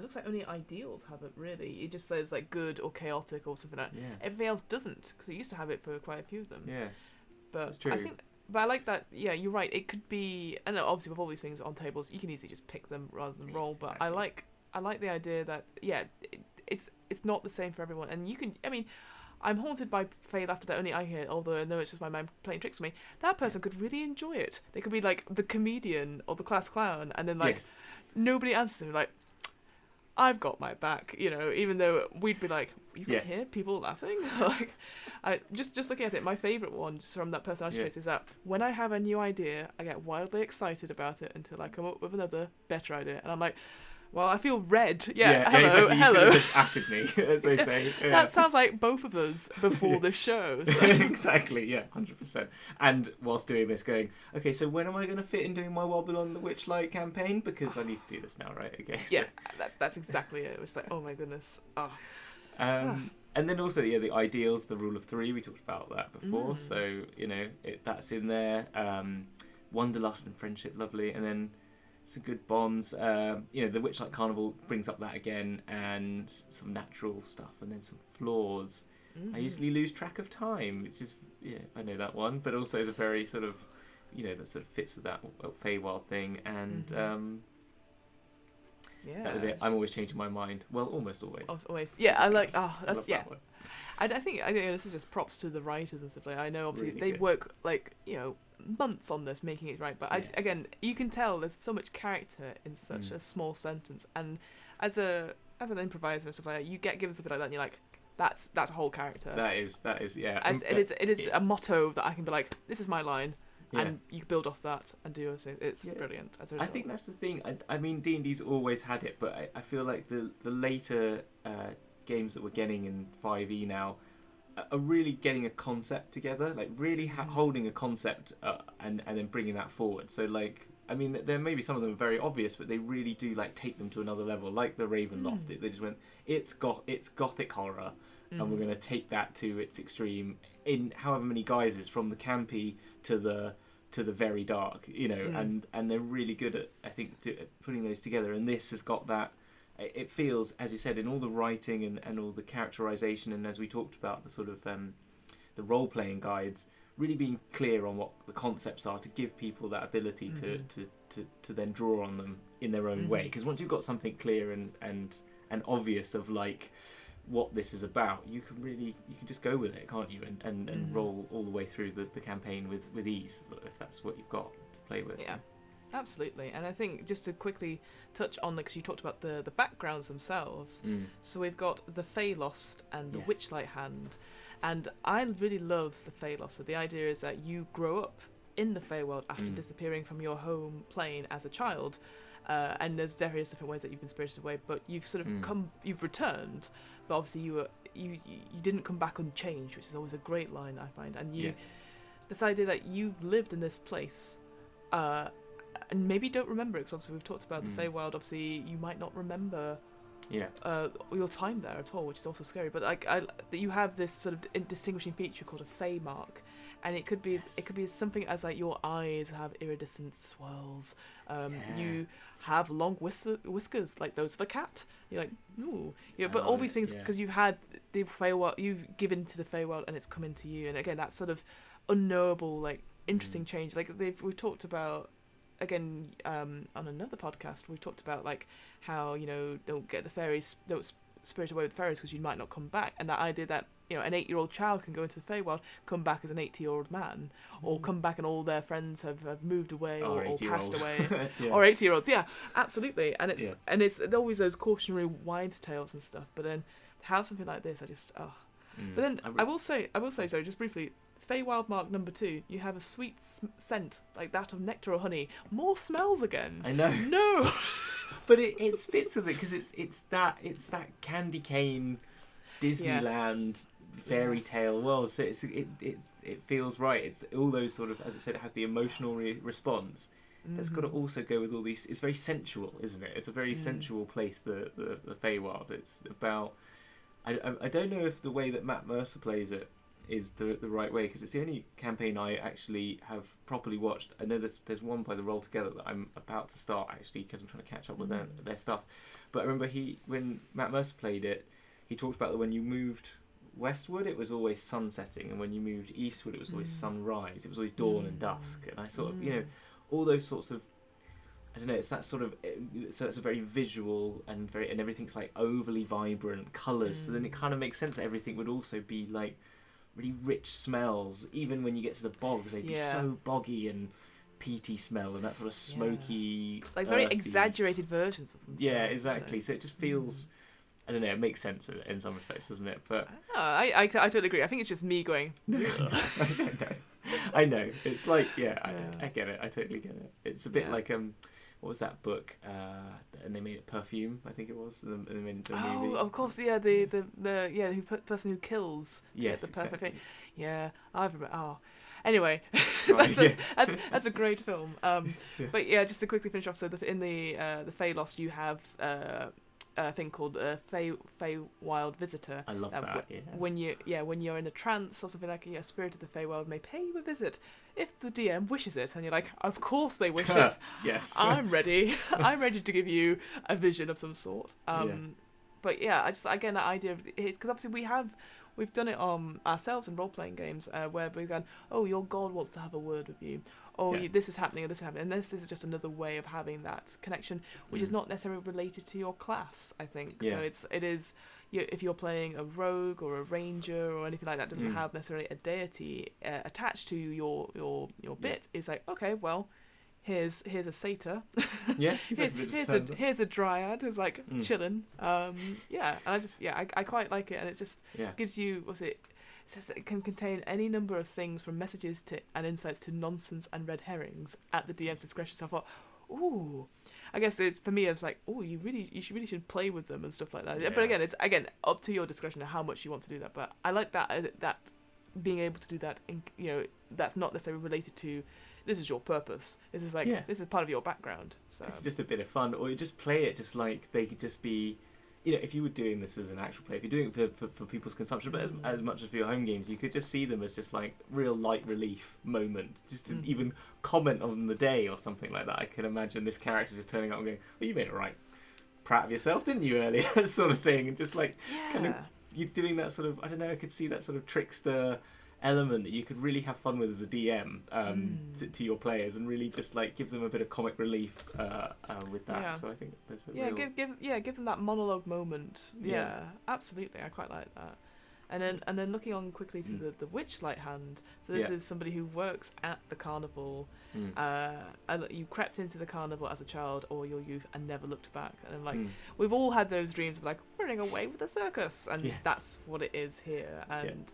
looks like only ideals have it really. It just says like good or chaotic or something like that. Yeah. Everything else doesn't, because it used to have it for quite a few of them. Yes. But that's true. I like that. Yeah, you're right. It could be, and obviously with all these things on tables, you can easily just pick them rather than roll. But exactly. I like the idea that it's not the same for everyone, and you can. I mean, I'm haunted by fey laughter that only I hear, although I know it's just my mind playing tricks on me. That person could really enjoy it. They could be like the comedian or the class clown, and then nobody answers them. Like, I've got my back, even though we'd be like, you can hear people laughing. Like, I just looking at it, my favourite one just from that personality trait is that when I have a new idea, I get wildly excited about it until I come up with another better idea, and I'm like, well, I feel red. Hello. You could have just acted me, as they say. Yeah. That sounds like both of us before the show. So. Exactly, 100%. And whilst doing this, going, okay, so when am I going to fit in doing my Wild Beyond The Witchlight campaign? Because I need to do this now, right? Okay. Yeah, that's exactly it. It was like, oh my goodness. And then also, the ideals, the rule of 3, we talked about that before. So, that's in there. Wanderlust and friendship, lovely. And then some good bonds. The Witchlight Carnival brings up that again, and some natural stuff, and then some flaws. I usually lose track of time, which is, I know that one, but also is a very sort of, that sort of fits with that Feywild thing. And that was it. I'm always changing my mind. Well, almost always. Always. Yeah, I like. That's that one. I think this is just props to the writers and stuff like that. I know obviously really they work months on this, making it right. But again, you can tell there's so much character in such a small sentence. And as an improviser and stuff like that, you get given something like that, and you're like, that's a whole character. That is it is a motto that I can be like, this is my line. Yeah. And you build off that and do it. It's brilliant. As a result. I think that's the thing. I mean, D&D's always had it, but I feel like the later games that we're getting in 5e now are really getting a concept together, like really holding a concept and then bringing that forward. So like, I mean, there may be some of them are very obvious, but they really do like take them to another level. Like the Ravenloft, they just went, it's gothic horror, and we're going to take that to its extreme in however many guises, from the campy to the very dark, and they're really good at, I think, putting those together. And this has got that. It feels, as you said, in all the writing and all the characterization, and as we talked about, the sort of the role playing guides, really being clear on what the concepts are to give people that ability to then draw on them in their own way. Because once you've got something clear and obvious of like what this is about, you can just go with it, can't you? And roll all the way through the campaign with ease, if that's what you've got to play with. Yeah. Absolutely. And I think just to quickly touch on, because you talked about the backgrounds themselves. So we've got the Feylost and the Witchlight Hand. And I really love the Feylost. So the idea is that you grow up in the Feywild after disappearing from your home plane as a child. And there's various different ways that you've been spirited away, but you've sort of you've returned, but obviously you didn't come back unchanged, which is always a great line, I find. And this idea that you've lived in this place, and maybe don't remember it, because obviously we've talked about the Feywild. Obviously, you might not remember your time there at all, which is also scary. But that you have this sort of distinguishing feature called a Fey mark, and it could be something as like your eyes have iridescent swirls. You have long whiskers like those of a cat. You're like, ooh, but all these things because you've had the Feywild, you've given to the Feywild, and it's come into you. And again, that sort of unknowable, like interesting change. Like we've talked about. Again, on another podcast, we talked about like how don't get the fairies, don't spirit away with the fairies because you might not come back, and that idea that an 8-year-old child can go into the Feywild, come back as an 80-year-old man, or come back and all their friends have moved away or passed away, or 80-year-olds, absolutely, and it's always those cautionary wives' tales and stuff. But then to have something like this, I just But then I will say, sorry, just briefly. Feywild mark number 2, you have a sweet scent like that of nectar or honey. More smells again. I know. No. But it fits with it because it's that candy cane Disneyland fairy tale world. So it feels right. It's all those sort of, as I said, it has the emotional response. That's got to also go with all these. It's very sensual, isn't it? It's a very sensual place. The Feywild. It's about. I don't know if the way that Matt Mercer plays it is the right way, because it's the only campaign I actually have properly watched. I know there's one by the Roll Together that I'm about to start actually, because I'm trying to catch up with their stuff. But I remember when Matt Mercer played it, he talked about that when you moved westward it was always sun setting, and when you moved eastward it was always sunrise. It was always dawn and dusk, and I sort of all those sorts of, I don't know, it's that sort of, so it's a very visual and everything's like overly vibrant colours. So then it kind of makes sense that everything would also be like really rich smells. Even when you get to the bogs, they'd be so boggy and peaty smell, and that sort of smoky, like very exaggerated versions of them. Yeah, exactly. So it just feels, I don't know, it makes sense in some respects, doesn't it? But I totally agree. I think it's just me going. I know. It's like, I get it. I totally get it. It's a bit like what was that book? And they made it Perfume, I think it was. And they made it into a movie. Oh, of course, the person who kills. Yes, the perfect exactly. thing. Yeah, I've remember. Oh, anyway, Right, that's a great film. But yeah, just to quickly finish off. So in the Feylost, you have a thing called Feywild Visitor. I love that. When you're in a trance or something like a spirit of the Feywild may pay you a visit if the DM wishes it, and you're like, of course they wish it. Yes, I'm ready. I'm ready to give you a vision of some sort. But yeah, I just again that idea of it, because obviously we've done it ourselves in role playing games where we've gone, oh, your god wants to have a word with you. Oh, this is happening, or this is happening, and this is just another way of having that connection, which is not necessarily related to your class, I think. So it is, if you're playing a rogue or a ranger or anything like that, doesn't have necessarily a deity attached to your bit. It's like, okay, well, here's a satyr. Yeah, exactly. here's a dryad who's like chilling. And I just I quite like it, and it just gives you, it says it can contain any number of things from messages and insights to nonsense and red herrings at the DM's discretion. So I thought, ooh, I guess it's, for me, I was like, oh, you really should play with them and stuff like that. Yeah. But again, it's up to your discretion of how much you want to do that. But I like that being able to do that, that's not necessarily related to, this is your purpose. This is this is part of your background. So it's just a bit of fun, or you just play it just like they could just be. If you were doing this as an actual play, if you're doing it for people's consumption, but as much as for your home games, you could just see them as just like real light relief moment, just to even comment on the day or something like that. I can imagine this character just turning up and going, well, you made it right. Proud of yourself, didn't you, earlier? Sort of thing. And just like, kind of, you're doing that sort of, I don't know, I could see that sort of trickster element that you could really have fun with as a DM to your players, and really just like give them a bit of comic relief with that. So I think there's a give them that monologue moment. Yeah, absolutely. I quite like that. And then looking on quickly to the Witchlight hand. So this is somebody who works at the carnival. And you crept into the carnival as a child or your youth and never looked back. And like we've all had those dreams of like running away with the circus, and that's what it is here. And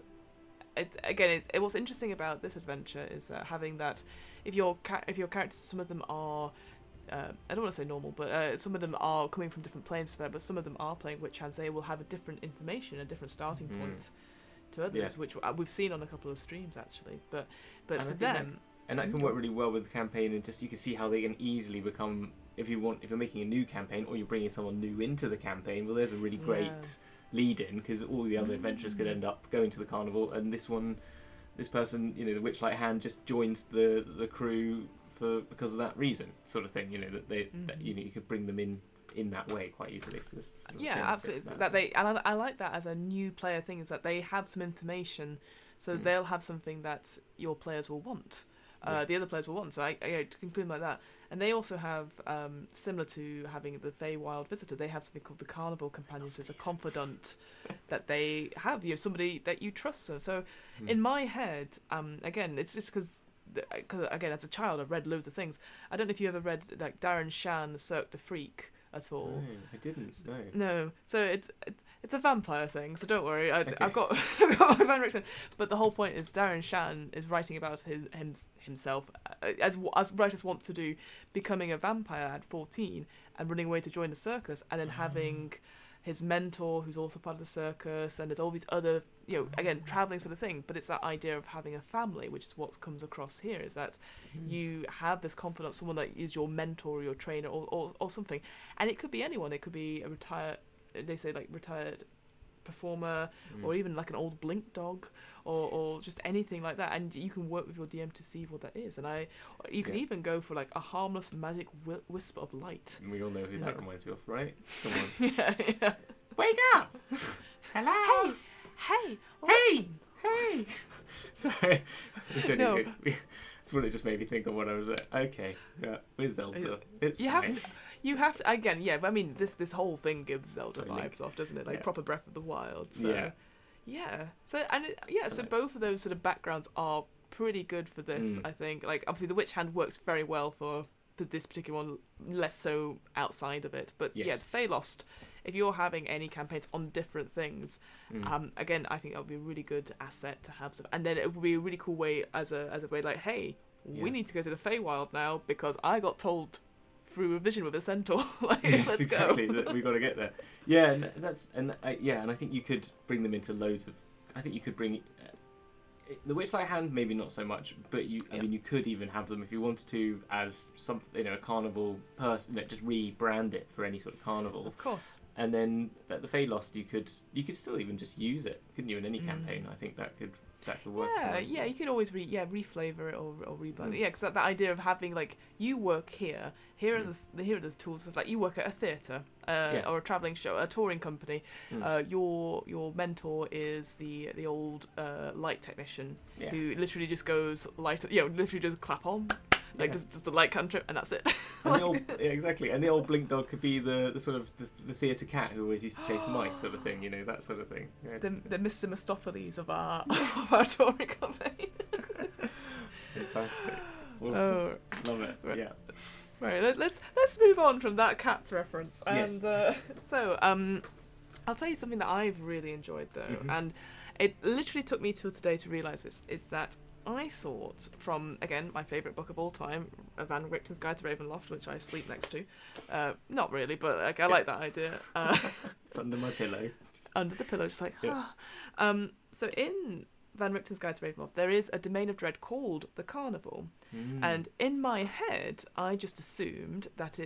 what's interesting about this adventure is having that. If your characters, some of them are. I don't want to say normal, but some of them are coming from different planes, but some of them are playing witch hands. They will have a different information, a different starting point to others, which we've seen on a couple of streams actually. But for them, that can work really well with the campaign, and just you can see how they can easily become. If you're making a new campaign or you're bringing someone new into the campaign, well, there's a really great lead-in, because all the other adventurers could end up going to the carnival, and this person, the Witchlight hand just joins the crew because of that reason, sort of thing, that you could bring them in that way quite easily. So this absolutely. And I like that as a new player thing, is that they have some information, so they'll have something that your players will want, the other players will want. So I to conclude like that. And they also have, similar to having the Feywild visitor, they have something called the Carnival Companion. So it's a confidant that they have, somebody that you trust. So in my head, again, it's just because again, as a child, I've read loads of things. I don't know if you ever read like Darren Shan, Cirque du Freak at all. No, I didn't. No. No. So it's a vampire thing. So don't worry. I've got my fan fiction. But the whole point is Darren Shan is writing about himself as writers want to do, becoming a vampire at 14 and running away to join the circus, and then having his mentor who's also part of the circus, and there's all these other again traveling sort of thing. But it's that idea of having a family, which is what comes across here, is that you have this confidant, someone that is your mentor or your trainer or something. And it could be anyone. It could be a retired performer, or even like an old blink dog, or just anything like that, and you can work with your DM to see what that is. And you can even go for like a harmless magic wisp of light. And we all know who that reminds me of, right? Come on. yeah. Wake up! Hello! Hey! Sorry. That's what it just made me think of when I was like, okay, with Zelda. It's fine. You have to, again, but I mean, this whole thing gives Zelda vibes off, doesn't it? Like proper Breath of the Wild. So, So so both of those sort of backgrounds are pretty good for this, I think. Like, obviously the Witch Hand works very well for this particular one, less so outside of it. But the Feylost, if you're having any campaigns on different things, again, I think that would be a really good asset to have. And then it would be a really cool way as a way like, hey, we need to go to the Feywild now because I got told through a vision with a centaur. Let's exactly. go. We got to get there. Yeah, and I think you could bring them into loads of. I think you could bring the Witchlight hand, maybe not so much, but I mean, you could even have them if you wanted to as something, a carnival person. Just rebrand it for any sort of carnival. Of course. And then the Feylost, you could still even just use it, couldn't you? In any campaign, I think that could work. Yeah, you could always reflavor it or reblend it. Yeah, because that idea of having like you work here are the tools of like you work at a theatre or a travelling show, a touring company. Your mentor is the old light technician who literally just goes literally just clap on. Like just a light cantrip and that's it. And exactly. And the old blink dog could be the sort of the theatre cat who always used to chase the mice, sort of thing. That sort of thing. Yeah. The Mr. Mistopheles of our touring company. Fantastic. Awesome. Love it. Right. Yeah. Right. Let's move on from that cat's reference. And I'll tell you something that I've really enjoyed though, and it literally took me till today to realise this, is that I thought from, again, my favourite book of all time, Van Richten's Guide to Ravenloft, which I sleep next to. Not really, but like, I like that idea. It's under my pillow. Under the pillow, just like, So in Van Richten's Guide to Ravenloft, there is a domain of dread called the Carnival. And in my head, I just assumed that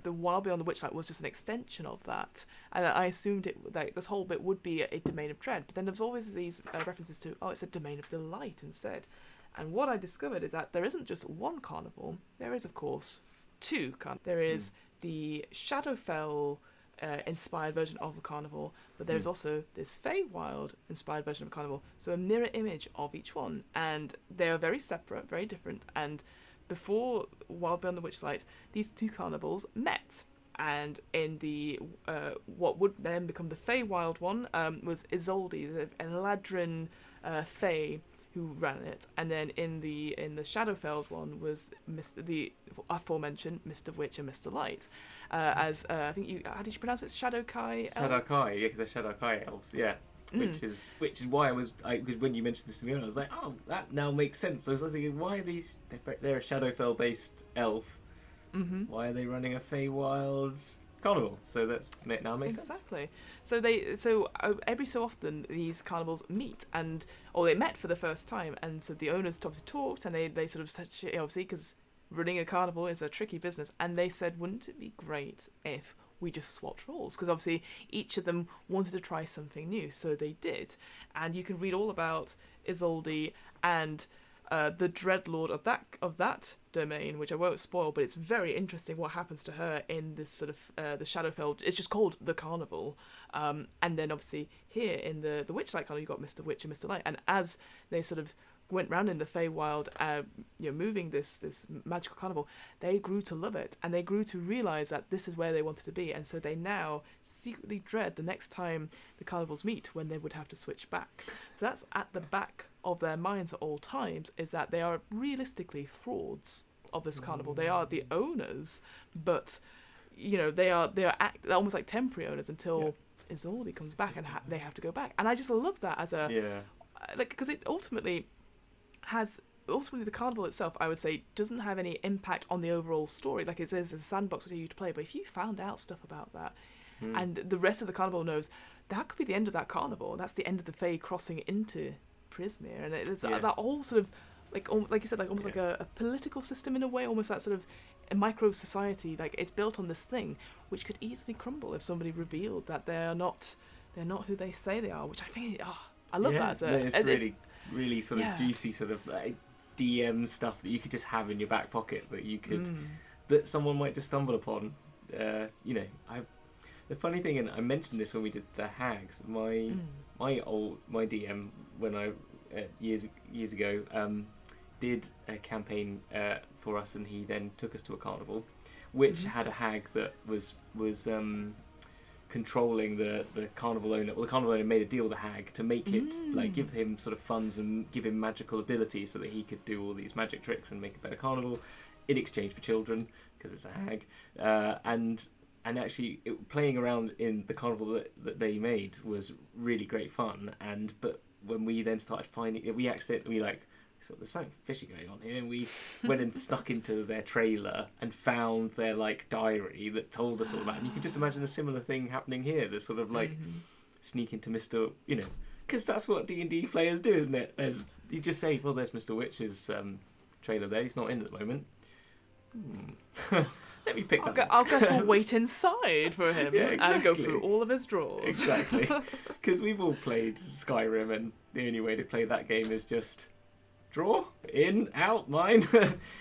the Wild Beyond the Witchlight was just an extension of that, and I assumed this whole bit would be a domain of dread. But then there's always these references to it's a domain of delight instead. And what I discovered is that there isn't just one carnival. There is, of course, two. There is the Shadowfell inspired version of the carnival, but there's also this Feywild inspired version of the carnival. So a mirror image of each one, and they are very separate, very different. And before Wild Beyond the Witchlight, these two carnivals met, And in the what would then become the Feywild one was Isolde, an Eladrin Fey who ran it, and then in the Shadowfell one was the aforementioned Mr. Witch and Mr. Light, as I think you how did you pronounce it? Shadowkai. Shadowkai, yeah, because they're Shadowkai elves, yeah. Which is why because when you mentioned this to me, I was like, oh, that now makes sense. So I was thinking, why are these? They're a Shadowfell based elf. Mm-hmm. Why are they running a Feywild carnival? So that now makes sense. Exactly. So every so often these carnivals meet, or they met for the first time, and so the owners obviously talked, and they sort of said, obviously, because running a carnival is a tricky business, and they said, wouldn't it be great if we just swapped roles? Because obviously each of them wanted to try something new, so they did. And you can read all about Isolde and the Dreadlord of that domain, which I won't spoil, but it's very interesting what happens to her in this sort of the Shadowfell. It's just called the Carnival, and then obviously here in the Witchlight Carnival, you've got Mr. Witch and Mr. Light, and as they sort of went round in the Feywild, moving this magical carnival, they grew to love it, and they grew to realise that this is where they wanted to be, and so they now secretly dread the next time the carnivals meet, when they would have to switch back. So that's at the back of their minds at all times, is that they are realistically frauds of this carnival. They are the owners, but they are almost like temporary owners until Isolde comes back, and they have to go back. And I just love that as a because it ultimately the carnival itself, I would say, doesn't have any impact on the overall story. Like, it says it's a sandbox for you to play, but if you found out stuff about that, and the rest of the carnival knows, that could be the end of that carnival. That's the end of the Fey crossing into Prismeer, and it's that whole sort of like you said, like almost like a political system in a way, almost that sort of a micro society. Like, it's built on this thing which could easily crumble if somebody revealed that they're not who they say they are. Which I think, I love that. It's really sort of juicy sort of DM stuff that you could just have in your back pocket, that you could that someone might just stumble upon. The funny thing, and I mentioned this when we did the hags, my DM when I years ago did a campaign for us, and he then took us to a carnival which had a hag that was controlling the carnival owner. Well, the carnival owner made a deal with the hag to make it like give him sort of funds and give him magical abilities so that he could do all these magic tricks and make a better carnival in exchange for children, because it's a hag. And actually, playing around in the carnival that they made was really great fun. But when we then started finding it, we accidentally there's something fishy going on here, and we went and snuck into their trailer and found their diary that told us all about it. And you can just imagine a similar thing happening here. There's sort of sneak into Mr. Because that's what D&D players do, isn't it? You just say, well, there's Mr. Witch's trailer there. He's not in at the moment. Let me pick that up. I guess we'll wait inside for him and go through all of his drawers. Exactly. Because we've all played Skyrim, and the only way to play that game is just draw, in, out, mine.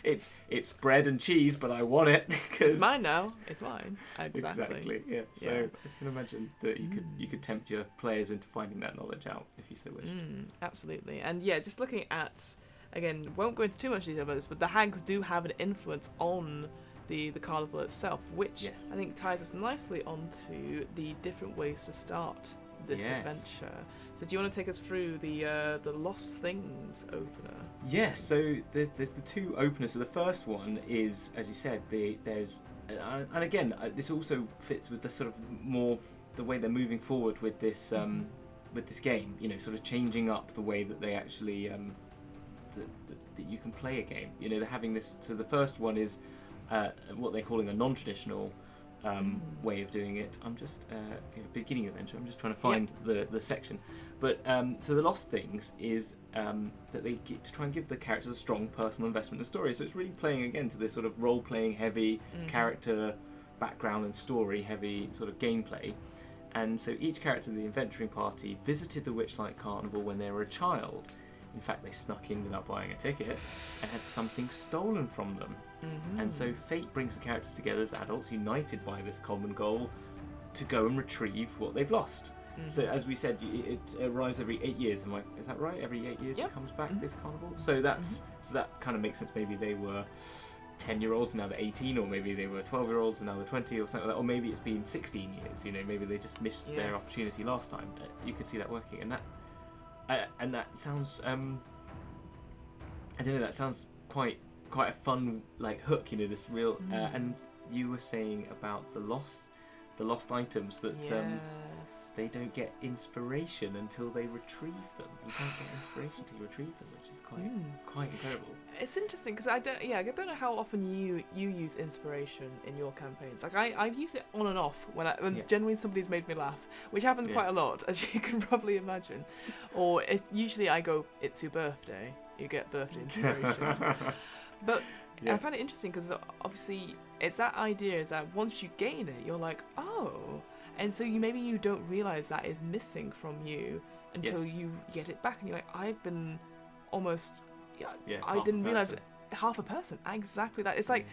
It's bread and cheese, but I want it. It's mine now. It's mine. Exactly. Yeah. So I can imagine that you could tempt your players into finding that knowledge out if you so wished. Absolutely. And just looking at, again, won't go into too much detail about this, but the hags do have an influence on the carnival itself, which I think ties us nicely onto the different ways to start this adventure. So do you want to take us through the Lost Things opener? Yes, so there's the two openers. So the first one is, as you said, there's and again, this also fits with the sort of more the way they're moving forward with this game, sort of changing up the way that they actually that you can play a game. They're having this. So the first one is what they're calling a non-traditional way of doing it. I'm just beginning adventure. I'm just trying to find the section. But so the Lost Things is that they get to try and give the characters a strong personal investment in the story. So it's really playing again to this sort of role-playing heavy character background and story heavy sort of gameplay. And so each character in the adventuring party visited the Witchlight Carnival when they were a child. In fact, they snuck in without buying a ticket and had something stolen from them. And so fate brings the characters together as adults, united by this common goal to go and retrieve what they've lost. So as we said, it arrives every 8 years. Is that right? Every 8 years it comes back, this carnival? So that kind of makes sense. Maybe they were 10-year-olds and now they're 18, or maybe they were 12-year-olds and now they're 20 or something like that, or maybe it's been 16 years, maybe they just missed their opportunity last time. You could see that working, and that sounds I don't know, that sounds quite a fun like hook, this real and you were saying about the lost items that they don't get inspiration until they retrieve them. You can't get inspiration until you retrieve them, which is quite incredible. It's interesting because I don't know how often you use inspiration in your campaigns. Like I've used it on and off when generally somebody's made me laugh, which happens quite a lot, as you can probably imagine. Or usually I go, it's your birthday, you get birthday inspiration. But I find it interesting because obviously it's that idea is that once you gain it, you're like, oh. And so maybe you don't realise that is missing from you until you get it back, and you're like, I've been almost, I didn't realise half a person. Exactly that. It's like,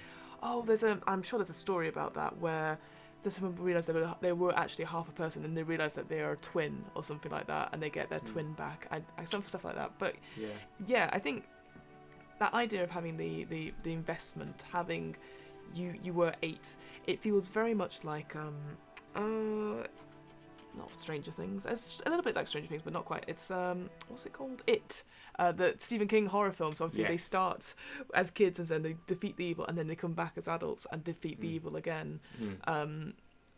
I'm sure there's a story about that where someone realised they were actually half a person, and they realise that they are a twin or something like that, and they get their twin back, and some stuff like that. But I think that idea of having the investment, having you were 8, it feels very much like not Stranger Things. It's a little bit like Stranger Things, but not quite. It's what's it called? It. The Stephen King horror films. Obviously, they start as kids and then they defeat the evil, and then they come back as adults and defeat the evil again.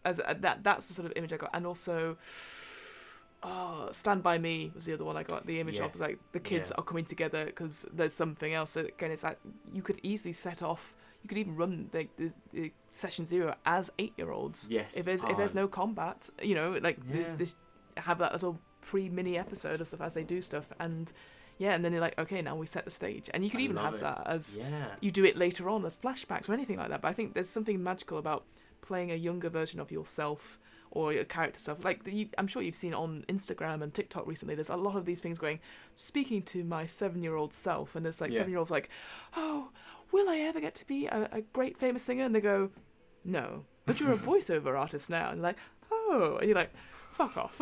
That's the sort of image I got, and also. Stand By Me was the other one I got the image of, like the kids are coming together because there's something else. So again, it's like you could easily set off. You could even run the session 0 as 8-year-olds. Yes. If there's no combat, this have that little pre-mini episode of stuff as they do stuff, and then you're like, okay, now we set the stage, and you could even have that as you do it later on as flashbacks or anything like that. But I think there's something magical about playing a younger version of yourself. Or your character stuff, I'm sure you've seen on Instagram and TikTok recently. There's a lot of these things going, speaking to my 7-year-old self, and there's 7-year-olds like, oh, will I ever get to be a great famous singer? And they go, no, but you're a voiceover artist now. And they're like, oh, and you're like, fuck off.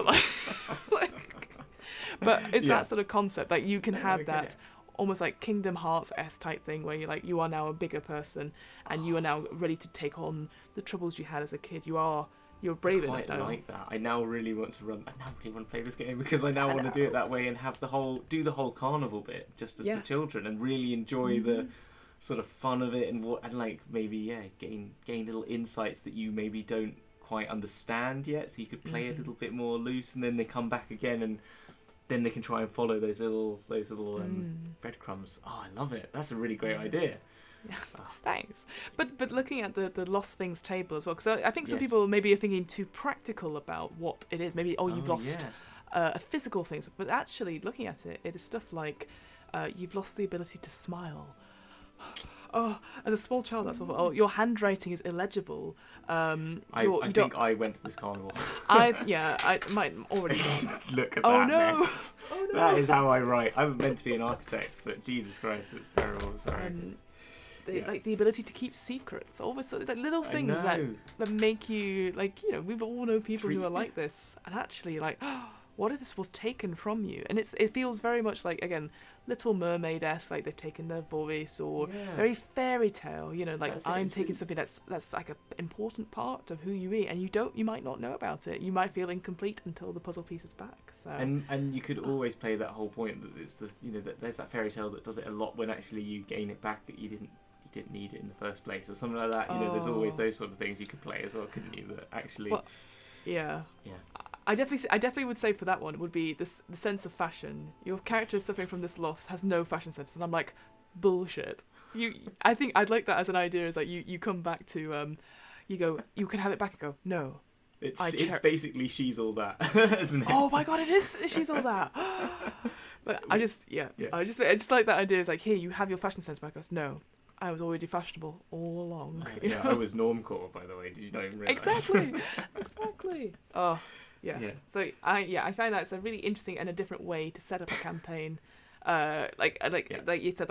But it's that sort of concept, like you can have that almost like Kingdom Hearts-esque type thing where you're like, you are now a bigger person, and you are now ready to take on the troubles you had as a kid. You're brave enough now. I like that. I now really want to play this game because I now want to do it that way and have do the whole carnival bit just as the children and really enjoy the sort of fun of it and maybe gain little insights that you maybe don't quite understand yet, so you could play a little bit more loose, and then they come back again and then they can try and follow those little breadcrumbs. Oh, I love it. That's a really great idea. Yeah. Thanks. But looking at the lost things table as well, because I think some people maybe are thinking too practical about what it is. Maybe you've lost a physical thing, but actually looking at it, it is stuff like you've lost the ability to smile. Oh, as a small child, that's awful. Oh, your handwriting is illegible. I think I went to this carnival. I might already. Look at that mess. Oh no! That is how I write. I'm meant to be an architect, but Jesus Christ, it's terrible. Sorry. Like the ability to keep secrets, all this sort of little things that make you we all know people who are like this, and actually what if this was taken from you? And it feels very much like, again, Little Mermaid-esque, like they've taken their voice, or very fairy tale, I'm taking something that's like an important part of who you are, and you might not know about it. You might feel incomplete until the puzzle piece is back. So and you could always play that whole point that it's that there's that fairy tale that does it a lot when actually you gain it back that you didn't need it in the first place or something like that. There's always those sort of things you could play as well, couldn't you? That actually, I definitely would say for that one would be the sense of fashion. Your character suffering from this loss has no fashion sense, and I'm like, bullshit. I think I'd like that as an idea. Is like you come back to you go, you can have it back and go, no. It's basically She's All That, isn't it? Oh my god, it is She's All That. But I just like that idea. Is like, here, you have your fashion sense back. I goes, no. I was already fashionable all along. I was normcore, by the way. Did you not even realise? Exactly. Oh, yeah. So I find that it's a really interesting and a different way to set up a campaign. Like you said,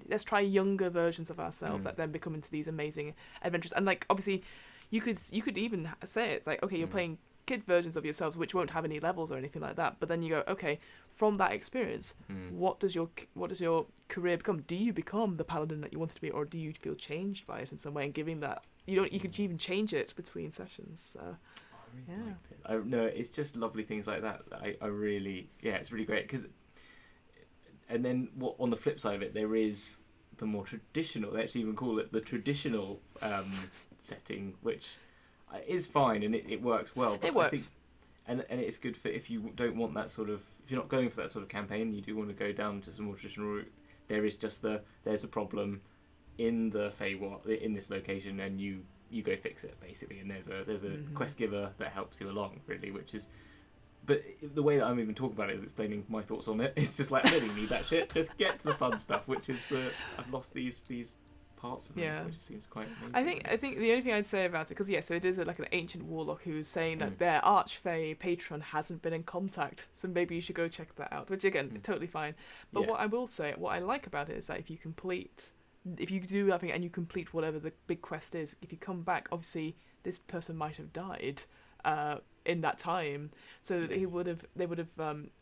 let's try younger versions of ourselves that then become into these amazing adventures. And obviously, you could even say it's like, okay, you're playing kids versions of yourselves which won't have any levels or anything like that. But then you go, okay, from that experience, what does your career become? Do you become the paladin that you wanted to be, or do you feel changed by it in some way? And giving that, you could even change it between sessions. So, No, it's just lovely things like that. I really, it's really great because. And then on the flip side of it, there is the more traditional. They actually even call it the traditional setting, which is fine and it works well. But it works. I think, and it's good for if you don't want that sort of, if you're not going for that sort of campaign, you do want to go down to some more traditional route. There is just there's a problem in the Feywild in this location, and you go fix it basically. And there's a quest giver that helps you along, really, which is. But the way that I'm even talking about it is explaining my thoughts on it. It's just like, I don't even need that shit. Just get to the fun stuff, which is I've lost these parts of it, which seems quite amazing. I think the only thing I'd say about it, because so it is like an ancient warlock who's saying that their archfey patron hasn't been in contact, so maybe you should go check that out. Which again, totally fine. But what I will say, what I like about it is that if you do that thing and you complete whatever the big quest is, if you come back, obviously this person might have died. In that time, so that they would have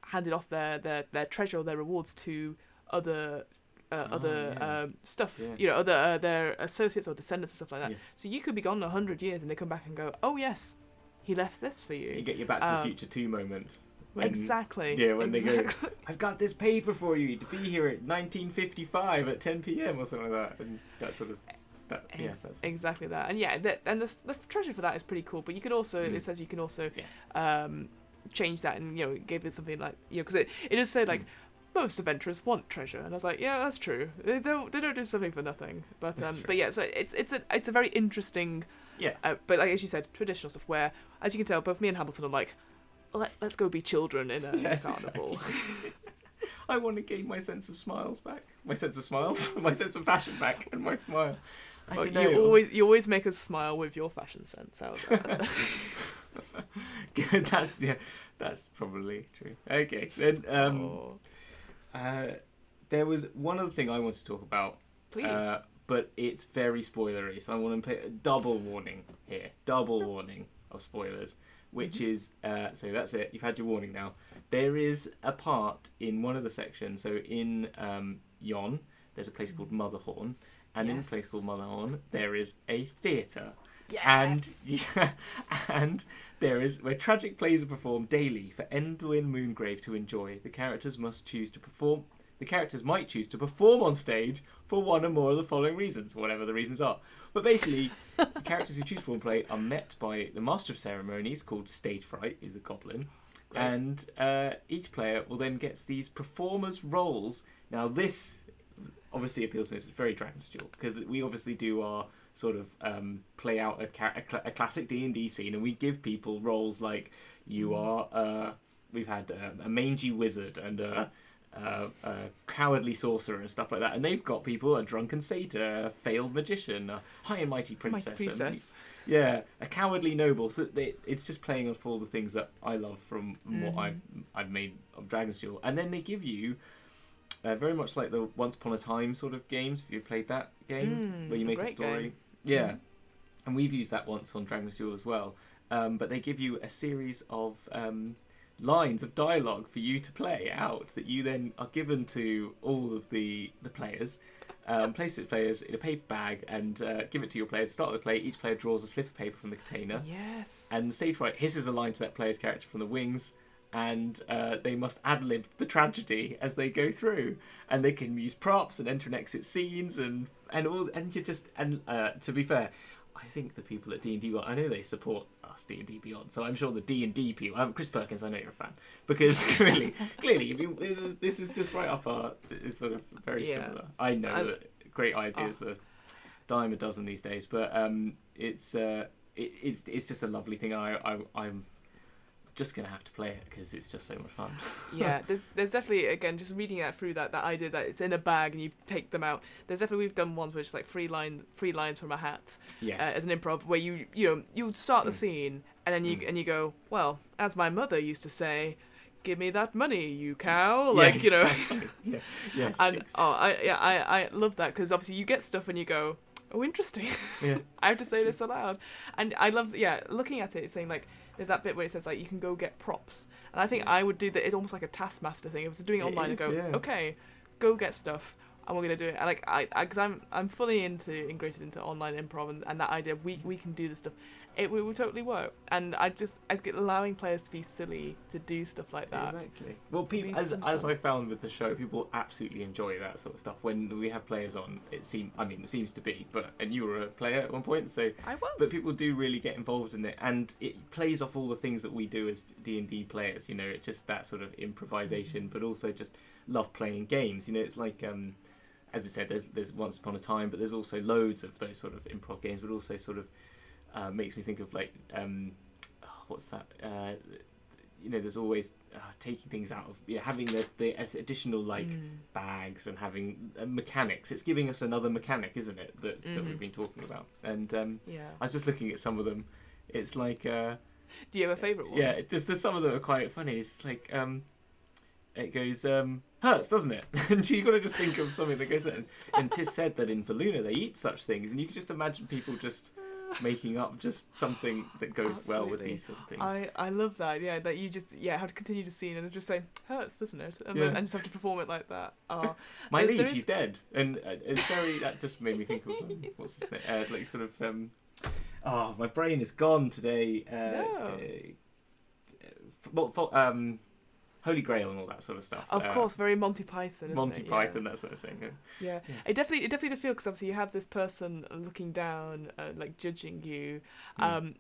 handed off their treasure or their rewards to other stuff, other their associates or descendants and stuff like that. Yes. So you could be gone 100 years and they come back and go, oh yes, he left this for you. You get your Back to the Future 2 moment. Exactly. Yeah, when they go, I've got this paper for you to be here at 1955 at 10 p.m. or something like that, and that sort of. That's exactly that, and the treasure for that is pretty cool. But you could also it says you can also change that and give it something like because it does say like most adventurers want treasure, and I was like that's true. They don't do something for nothing. But so it's a very interesting but like as you said, traditional stuff where as you can tell both me and Hamilton are like let's go be children in a carnival. Exactly. I want to gain my sense of smiles back. My sense of smiles, my sense of fashion back, and my smile. I don't know. You always make us smile with your fashion sense. That's probably true. Okay, then there was one other thing I want to talk about. Please. But it's very spoilery, so I want to put a double warning here. Double warning of spoilers. Which is, so that's it, you've had your warning now. There is a part in one of the sections, so in Yon, there's a place called Motherhorn, and in a place called Motherhorn, there is a theatre. Yes. And there is, where tragic plays are performed daily for Endwin Moongrave to enjoy. The characters might choose to perform on stage for one or more of the following reasons, whatever the reasons are. But basically, the characters who choose to perform play are met by the Master of Ceremonies, called Stage Fright, who's a goblin. Great. And each player will then get these performers' roles. Now, this obviously appeals to me. It's very Dragon's Duel, because we obviously do our sort of play out a classic D&D scene, and we give people roles like you are... we've had a mangy wizard and a cowardly sorcerer and stuff like that, and they've got people a drunken satyr, a failed magician, a high and mighty princess. A cowardly noble. So it's just playing off all the things that I love from what I've made of Dragon's Duel, and then they give you very much like the Once Upon a Time sort of games. If you played that game where you make a story, and we've used that once on Dragon's Duel as well. But they give you a series of lines of dialogue for you to play out that you then are given to all of the players, place it players in a paper bag and give it to your players. Start the play, each player draws a slip of paper from the container. Yes. And the stage fright hisses a line to that player's character from the wings, and they must ad-lib the tragedy as they go through. And they can use props and enter and exit scenes and you just to be fair, I think the people at D&D Beyond, I know they support us D&D Beyond, so I'm sure the D&D people, Chris Perkins, I know you're a fan, because clearly, this is just right up our, it's sort of very similar. I know that great ideas are dime a dozen these days, but it's just a lovely thing. I'm just gonna have to play it because it's just so much fun. There's definitely, again, just reading that through that idea that it's in a bag and you take them out. There's definitely, we've done ones which is like three lines from a hat, as an improv, where you start the scene and then you go, well, as my mother used to say, give me that money, you cow, like exactly. I love that, because obviously you get stuff and you go, oh, interesting. I have to say this aloud. And I love looking at it, saying like, there's that bit where it says like you can go get props, and I think I would do that. It's almost like a taskmaster thing. If I was doing it online, and go, okay, go get stuff, and we're gonna do it. And like because I'm fully ingrated into online improv and that idea we can do this stuff. It will totally work, and I get allowing players to be silly to do stuff like that. Exactly. Well, people, as I found with the show, people absolutely enjoy that sort of stuff. When we have players on, it seems to be. And you were a player at one point, so I was. But people do really get involved in it, and it plays off all the things that we do as D&D players. You know, it's just that sort of improvisation, but also just love playing games. You know, it's like as I said, there's Once Upon a Time, but there's also loads of those sort of improv games, but also sort of. Makes me think of like what's that? You know, there's always taking things out of having the additional like bags and having mechanics. It's giving us another mechanic, isn't it? That we've been talking about. And I was just looking at some of them. It's like. Do you have a favourite one? Yeah, just some of them are quite funny. It's like it goes hurts, doesn't it? And you got to just think of something that goes there. And 'tis said that in Valuna they eat such things, and you can just imagine people just. Making up just something that goes well with these sort of things. I love that, that you just have to continue the scene and just say hurts, doesn't it? And then just have to perform it like that. My liege, he's dead, and it's very that just made me think of what's his name? Like sort of my brain is gone today. Holy Grail and all that sort of stuff. Of course, very Monty Python, isn't it? Monty Python, that sort of thing. Yeah. It definitely does feel, because obviously you have this person looking down, like judging you.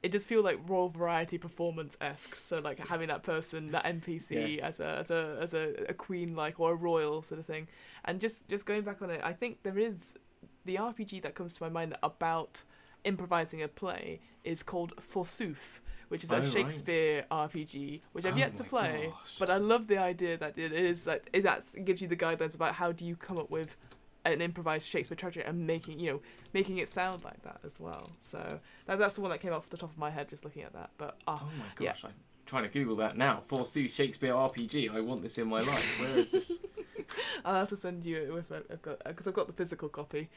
It does feel like Royal Variety performance-esque. So like having that person, that NPC as a queen like or a royal sort of thing. And just going back on it, I think there is the RPG that comes to my mind about improvising a play is called Forsooth, which is a Shakespeare RPG, which I've yet to play, but I love the idea that it is that it gives you the guidelines about how do you come up with an improvised Shakespeare tragedy and making it sound like that as well. So that's the one that came off the top of my head just looking at that. But oh my gosh, I'm trying to Google that now. Forsooth Shakespeare RPG. I want this in my life. Where is this? I'll have to send you because I've got the physical copy,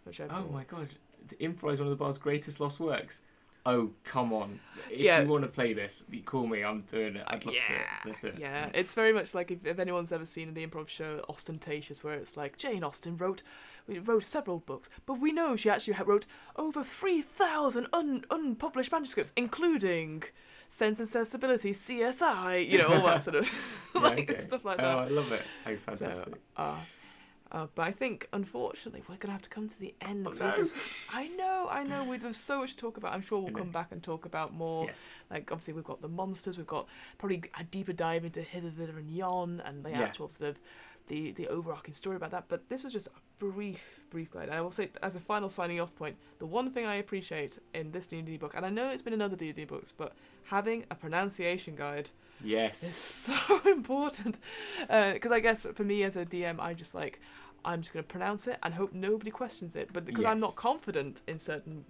which I've. Oh my god! To improvise one of the bar's greatest lost works. Oh, come on. If you want to play this, call me. I'm doing it. I'd love to do it. Let's do it. Yeah, it's very much like if anyone's ever seen the improv show Ostentatious, where it's like Jane Austen wrote several books, but we know she actually wrote over 3,000 unpublished manuscripts, incling Sense and Sensibility, CSI, all that sort of stuff like that. Oh, I love it. Oh, fantastic. So, but I think, unfortunately, we're going to have to come to the end. Oh, no. I know. There's so much to talk about. I'm sure we'll come back and talk about more. Yes. Like, obviously, we've got the monsters. We've got probably a deeper dive into Hither, Thither, and Yon, and the actual sort of the overarching story about that. But this was just a brief guide. And I will say, as a final signing off point, the one thing I appreciate in this D&D book, and I know it's been in other D&D books, but having a pronunciation guide. Yes. Is so important. Because I guess for me as a DM, I'm just going to pronounce it and hope nobody questions it. But because I'm not confident in certain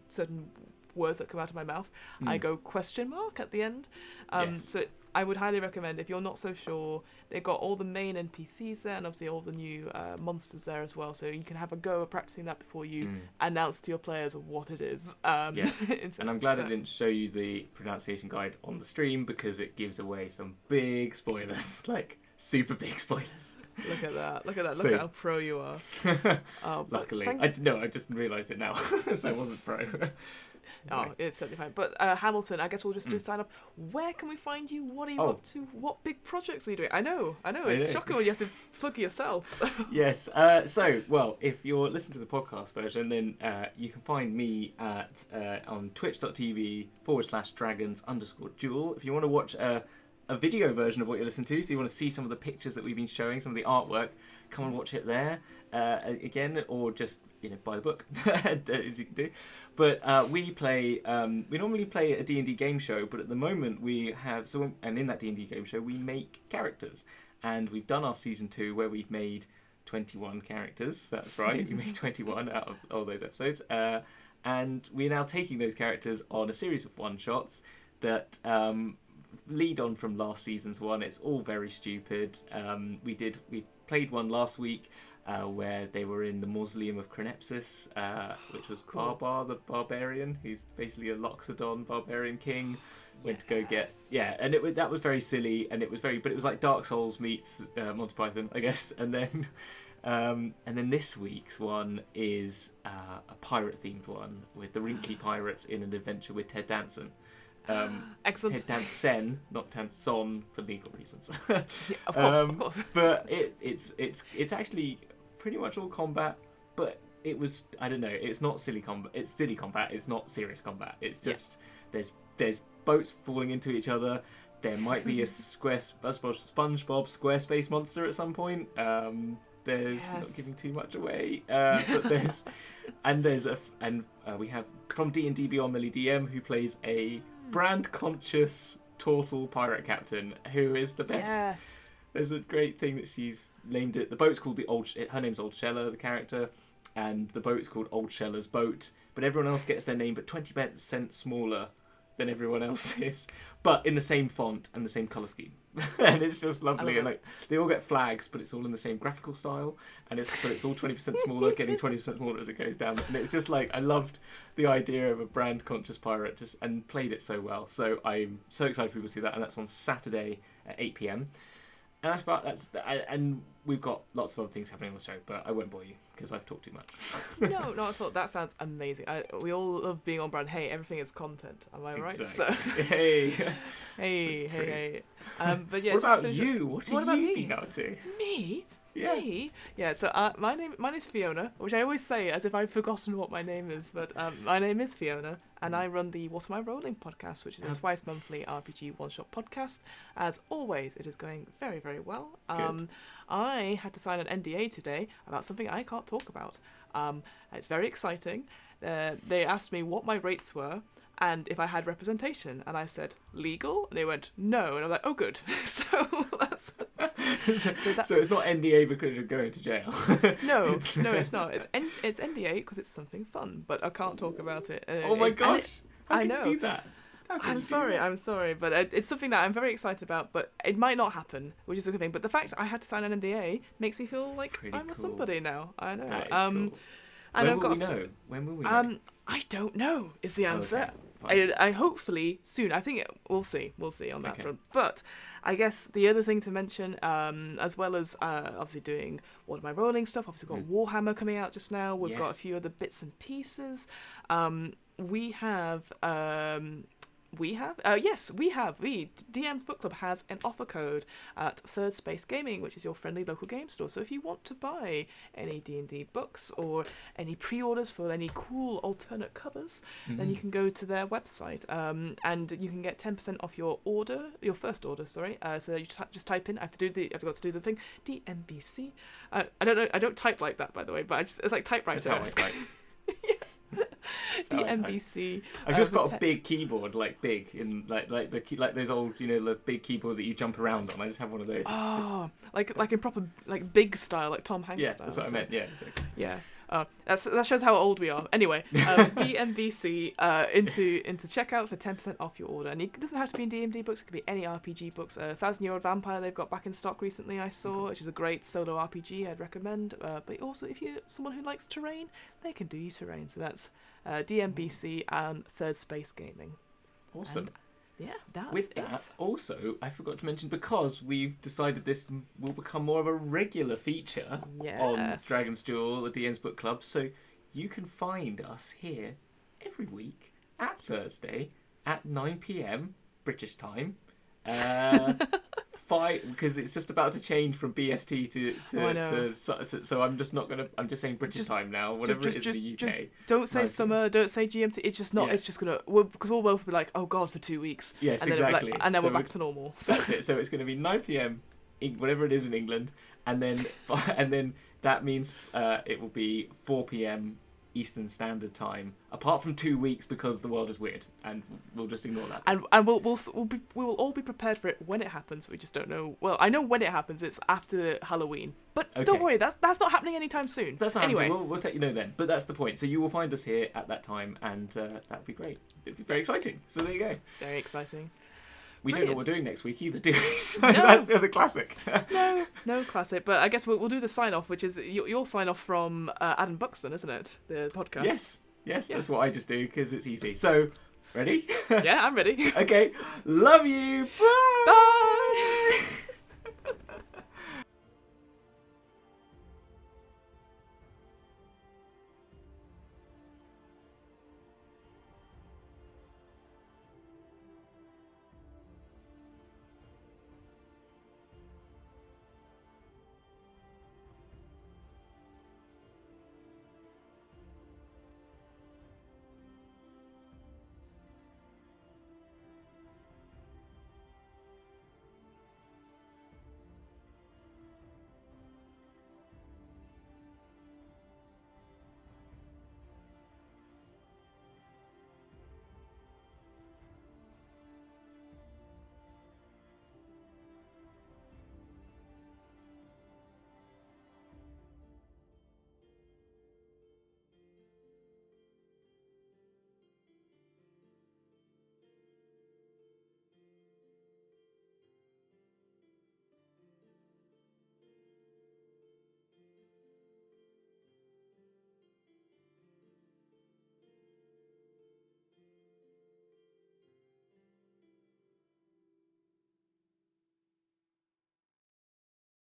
words that come out of my mouth, I go question mark at the end. So I would highly recommend, if you're not so sure, they've got all the main NPCs there and obviously all the new monsters there as well. So you can have a go at practicing that before you announce to your players what it is. And I'm glad I didn't show you the pronunciation guide on the stream, because it gives away some big spoilers, like super big spoilers. Look at that. Look at how pro you are. Luckily. I just realised it now. So I wasn't pro. It's certainly fine. But Hamilton, I guess we'll just do sign up. Where can we find you? What are you up to? What big projects are you doing? I know. It's shocking when you have to plug yourself. So. Yes. Well, if you're listening to the podcast version, then you can find me at on twitch.tv/dragons_duel. If you want to watch a video version of what you listen to, so you want to see some of the pictures that we've been showing, some of the artwork, come and watch it there again, or just buy the book as you can do. But we normally play a D&D game show, but at the moment we have and in that D&D game show we make characters, and we've done our season 2 where we've made 21 characters. That's right. We made 21 out of all those episodes, and we're now taking those characters on a series of one-shots that lead on from last season's one. It's all very stupid. We played one last week where they were in the mausoleum of Cronepsis, which was Cool. Barbar the barbarian, who's basically a Loxodon barbarian king. Went to go get and that was very silly, and it was like Dark Souls meets Monty Python, I guess. And then this week's one is a pirate themed one with the Wrinkly Pirates in an adventure with Ted Danson. Excellent. Ted Danson, not Danson, for legal reasons. Yeah, of course. But it's actually pretty much all combat, but it was, I don't know, it's not silly combat. It's silly combat. It's not serious combat. It's just there's boats falling into each other. There might be a SpongeBob SquareSpace monster at some point. There's not giving too much away, but we have from D&D Beyond Millie DM, who plays a brand conscious turtle pirate captain who is the best. Yes. There's a great thing that she's named it. The boat's called her name's Old Sheller, the character, and the boat's called Old Sheller's boat. But everyone else gets their name but 20% smaller than everyone else's, but in the same font and the same colour scheme. And it's just lovely. And like they all get flags, but it's all in the same graphical style, and it's all 20% smaller, getting 20% smaller as it goes down. And it's just like, I loved the idea of a brand conscious pirate, and played it so well. So I'm so excited for people to see that, and that's on Saturday at 8 p.m. And we've got lots of other things happening on the show, but I won't bore you because I've talked too much. No, not at all. That sounds amazing. We all love being on brand. Hey, everything is content. Am I right? Exactly. So, hey. But yeah. What about you? What have you been up to? Me? Yeah. Me? Yeah. So my name's Fiona, which I always say as if I've forgotten what my name is, but my name is Fiona, and I run the What Am I Rolling podcast, which is a twice monthly RPG one-shot podcast. As always, it is going very, very well. Good. I had to sign an NDA today about something I can't talk about. It's very exciting. They asked me what my rates were and if I had representation, and I said legal, and they went no, and I was like, oh good. So that's so it's not NDA because you're going to jail. No, it's not. It's NDA because it's something fun, but I can't talk about it. Oh my gosh! How can you do that? I'm sorry, but it's something that I'm very excited about, but it might not happen, which is a good thing. But the fact I had to sign an NDA makes me feel like I'm a somebody now. I know. That is cool. When will we know? I don't know is the answer. Okay, I hopefully soon. I think we'll see on that front. But I guess the other thing to mention, as well as obviously doing What Am I Rolling stuff, obviously we've got Warhammer coming out just now. We've got a few other bits and pieces. We have DM's Book Club has an offer code at Third Space Gaming, which is your friendly local game store. So if you want to buy any D&D books or any pre-orders for any cool alternate covers, then you can go to their website and you can get 10% off your first order. So you just type in. I forgot to do the thing. DMBC. I don't know. I don't type like that, by the way. But it's like typewriter. That's how I type. DMBC. I've just got a big keyboard, like big in like those old, the big keyboard that you jump around on. I just have one of those. Oh, like in proper big style, like Tom Hanks style. Yeah, that's what I meant. Yeah, exactly. Yeah. That shows how old we are. Anyway, DMBC into checkout for 10% off your order, and it doesn't have to be in D&D books. It could be any RPG books. 1,000-Year-Old Vampire they've got back in stock recently. I saw, which is a great solo RPG. I'd recommend. But also, if you're someone who likes terrain, they can do you terrain. So that's DMBC and Third Space Gaming. Awesome. And, that's with that, also, I forgot to mention, because we've decided this will become more of a regular feature on Dragon's Duel, the DM's Book Club, so you can find us here every week at Thursday at 9 p.m. British time. Because it's just about to change from BST to so I'm just not gonna. I'm just saying British time now. Whatever it is in the UK. Just don't say summer. Don't say GMT. It's just not. Yeah. It's just gonna. Because we'll both be like, oh god, for 2 weeks. Yes, and exactly. Then and then we're back to normal. So. That's it. So it's gonna be 9 p.m. Whatever it is in England, and then that means it will be 4 p.m. Eastern Standard Time, apart from 2 weeks because the world is weird, and we'll just ignore that. And we will all be prepared for it when it happens. We just don't know. Well, I know when it happens. It's after Halloween, but don't worry, that's not happening anytime soon. That's not anyway. We'll let you know then. But that's the point. So you will find us here at that time, and that'd be great. It'd be very exciting. So there you go. Very exciting. We don't know what we're doing next week either, do we? So No. that's the other classic. No classic. But I guess we'll do the sign-off, which is your sign-off from Adam Buxton, isn't it? The podcast. Yes, that's what I just do because it's easy. So, ready? Yeah, I'm ready. Okay, love you. Bye. Bye.